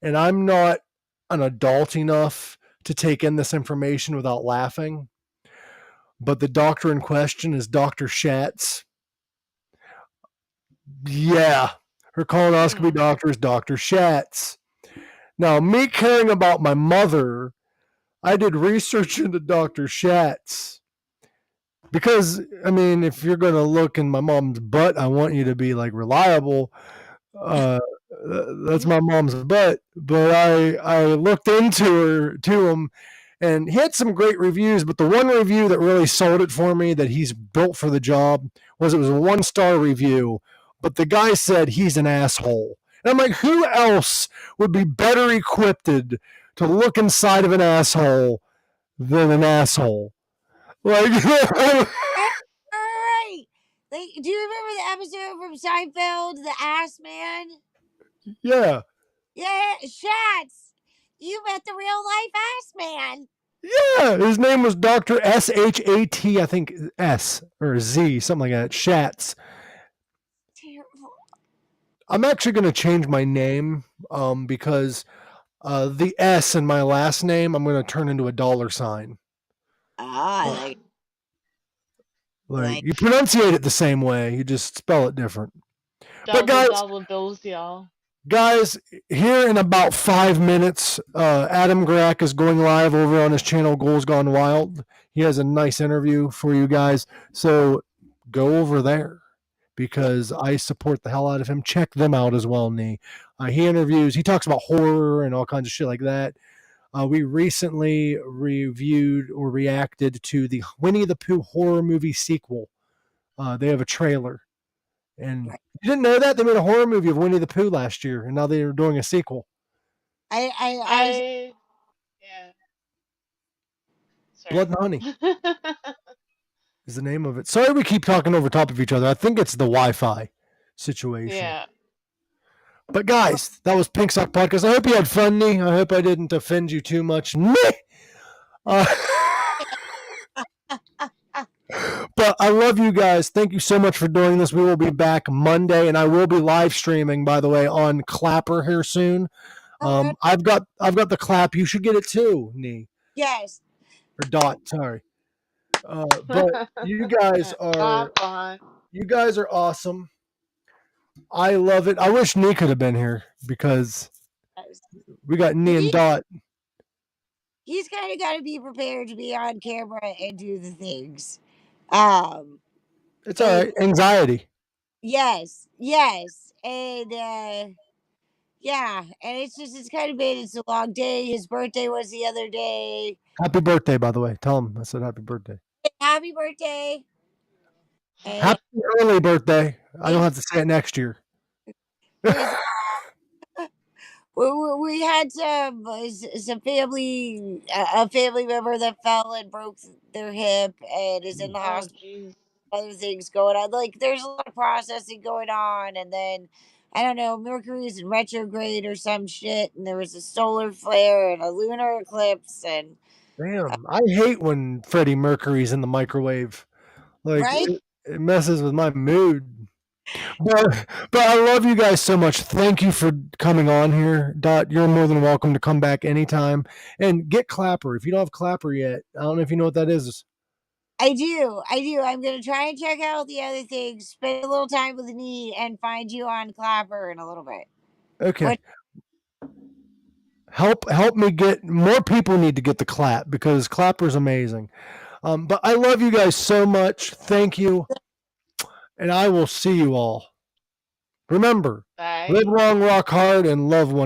And I'm not an adult enough to take in this information without laughing. But the doctor in question is Dr. Schatz. Yeah. Her colonoscopy Mm. doctor is Dr. Schatz. Now, me caring about my mother, I did research into Dr. Schatz. Because, I mean, if you're going to look in my mom's butt, I want you to be like reliable. Uh, that's my mom's butt. But I looked into her, to him, and he had some great reviews. But the one review that really sold it for me that he's built for the job was it was a 1-star review. But the guy said he's an asshole. And I'm like, who else would be better equipped to look inside of an asshole than an asshole? Like, Right. Like, do you remember the episode from Seinfeld, The Ass Man? yeah, Yeah, Shats. You met the real life ass man. yeah. His name was Dr. Shat, I think S or Z, something like that. Schatz. Terrible. I'm actually going to change my name because the S in my last name, I'm going to turn into a dollar sign. Ah, I Uh, like like like you pronunciate it the same way, you just spell it different. But Dollar guys, dollar bills, y'all. guys, here in about 5 minutes, Adam Grack is going live over on his channel Goals Gone Wild. He has a nice interview for you guys, so go over there because I support the hell out of him. Check them out as well, Nee. He talks about horror and all kinds of shit like that. We recently reviewed or reacted to the Winnie the Pooh horror movie sequel. They have a trailer. And you didn't know that? They made a horror movie of Winnie the Pooh last year, and now they are doing a sequel. I yeah. Blood Sorry. and Honey is the name of it. Sorry we keep talking over top of each other. I think it's the Wi-Fi situation. Yeah. But guys, that was Pink Sock Podcast. I hope you had fun, Nee. I hope I didn't offend you too much. Meh! Uh, but I love you guys. Thank you so much for doing this. We will be back Monday, and I will be live streaming, by the way, on Clapper here soon. I've got the clap. You should get it too, Nee. Yes. Or Dot, sorry. But you guys are awesome. I love it. I wish Nee could have been here because we got Nee and Dot. He's kind of got to be prepared to be on camera and do the things. It's all right. Anxiety. Yes, and yeah, and it's kind of been it's a long day. His birthday was the other day. Happy birthday, by the way. Tell him I said happy birthday. Happy birthday! And Happy early birthday. I don't have to say it next year. we had some family a family member that fell and broke their hip and is in the Oh, hospital. jeez. Other things going on, like there's a lot of processing going on, and then I don't know, Mercury's in retrograde or some shit, and there was a solar flare and a lunar eclipse, and Damn. I hate when Freddie Mercury's in the microwave. Like right. it messes with my mood. But I love you guys so much. Thank you for coming on here. Dot, you're more than welcome to come back anytime. And get Clapper. If you don't have Clapper yet, I don't know if you know what that is. I do. I'm gonna try and check out the other things, spend a little time with Nee, and find you on Clapper in a little bit. Okay. Help me get more people need to get the clap because Clapper's amazing. But I love you guys so much. Thank you. And I will see you all. Remember, Bye. live long, rock hard, and love one.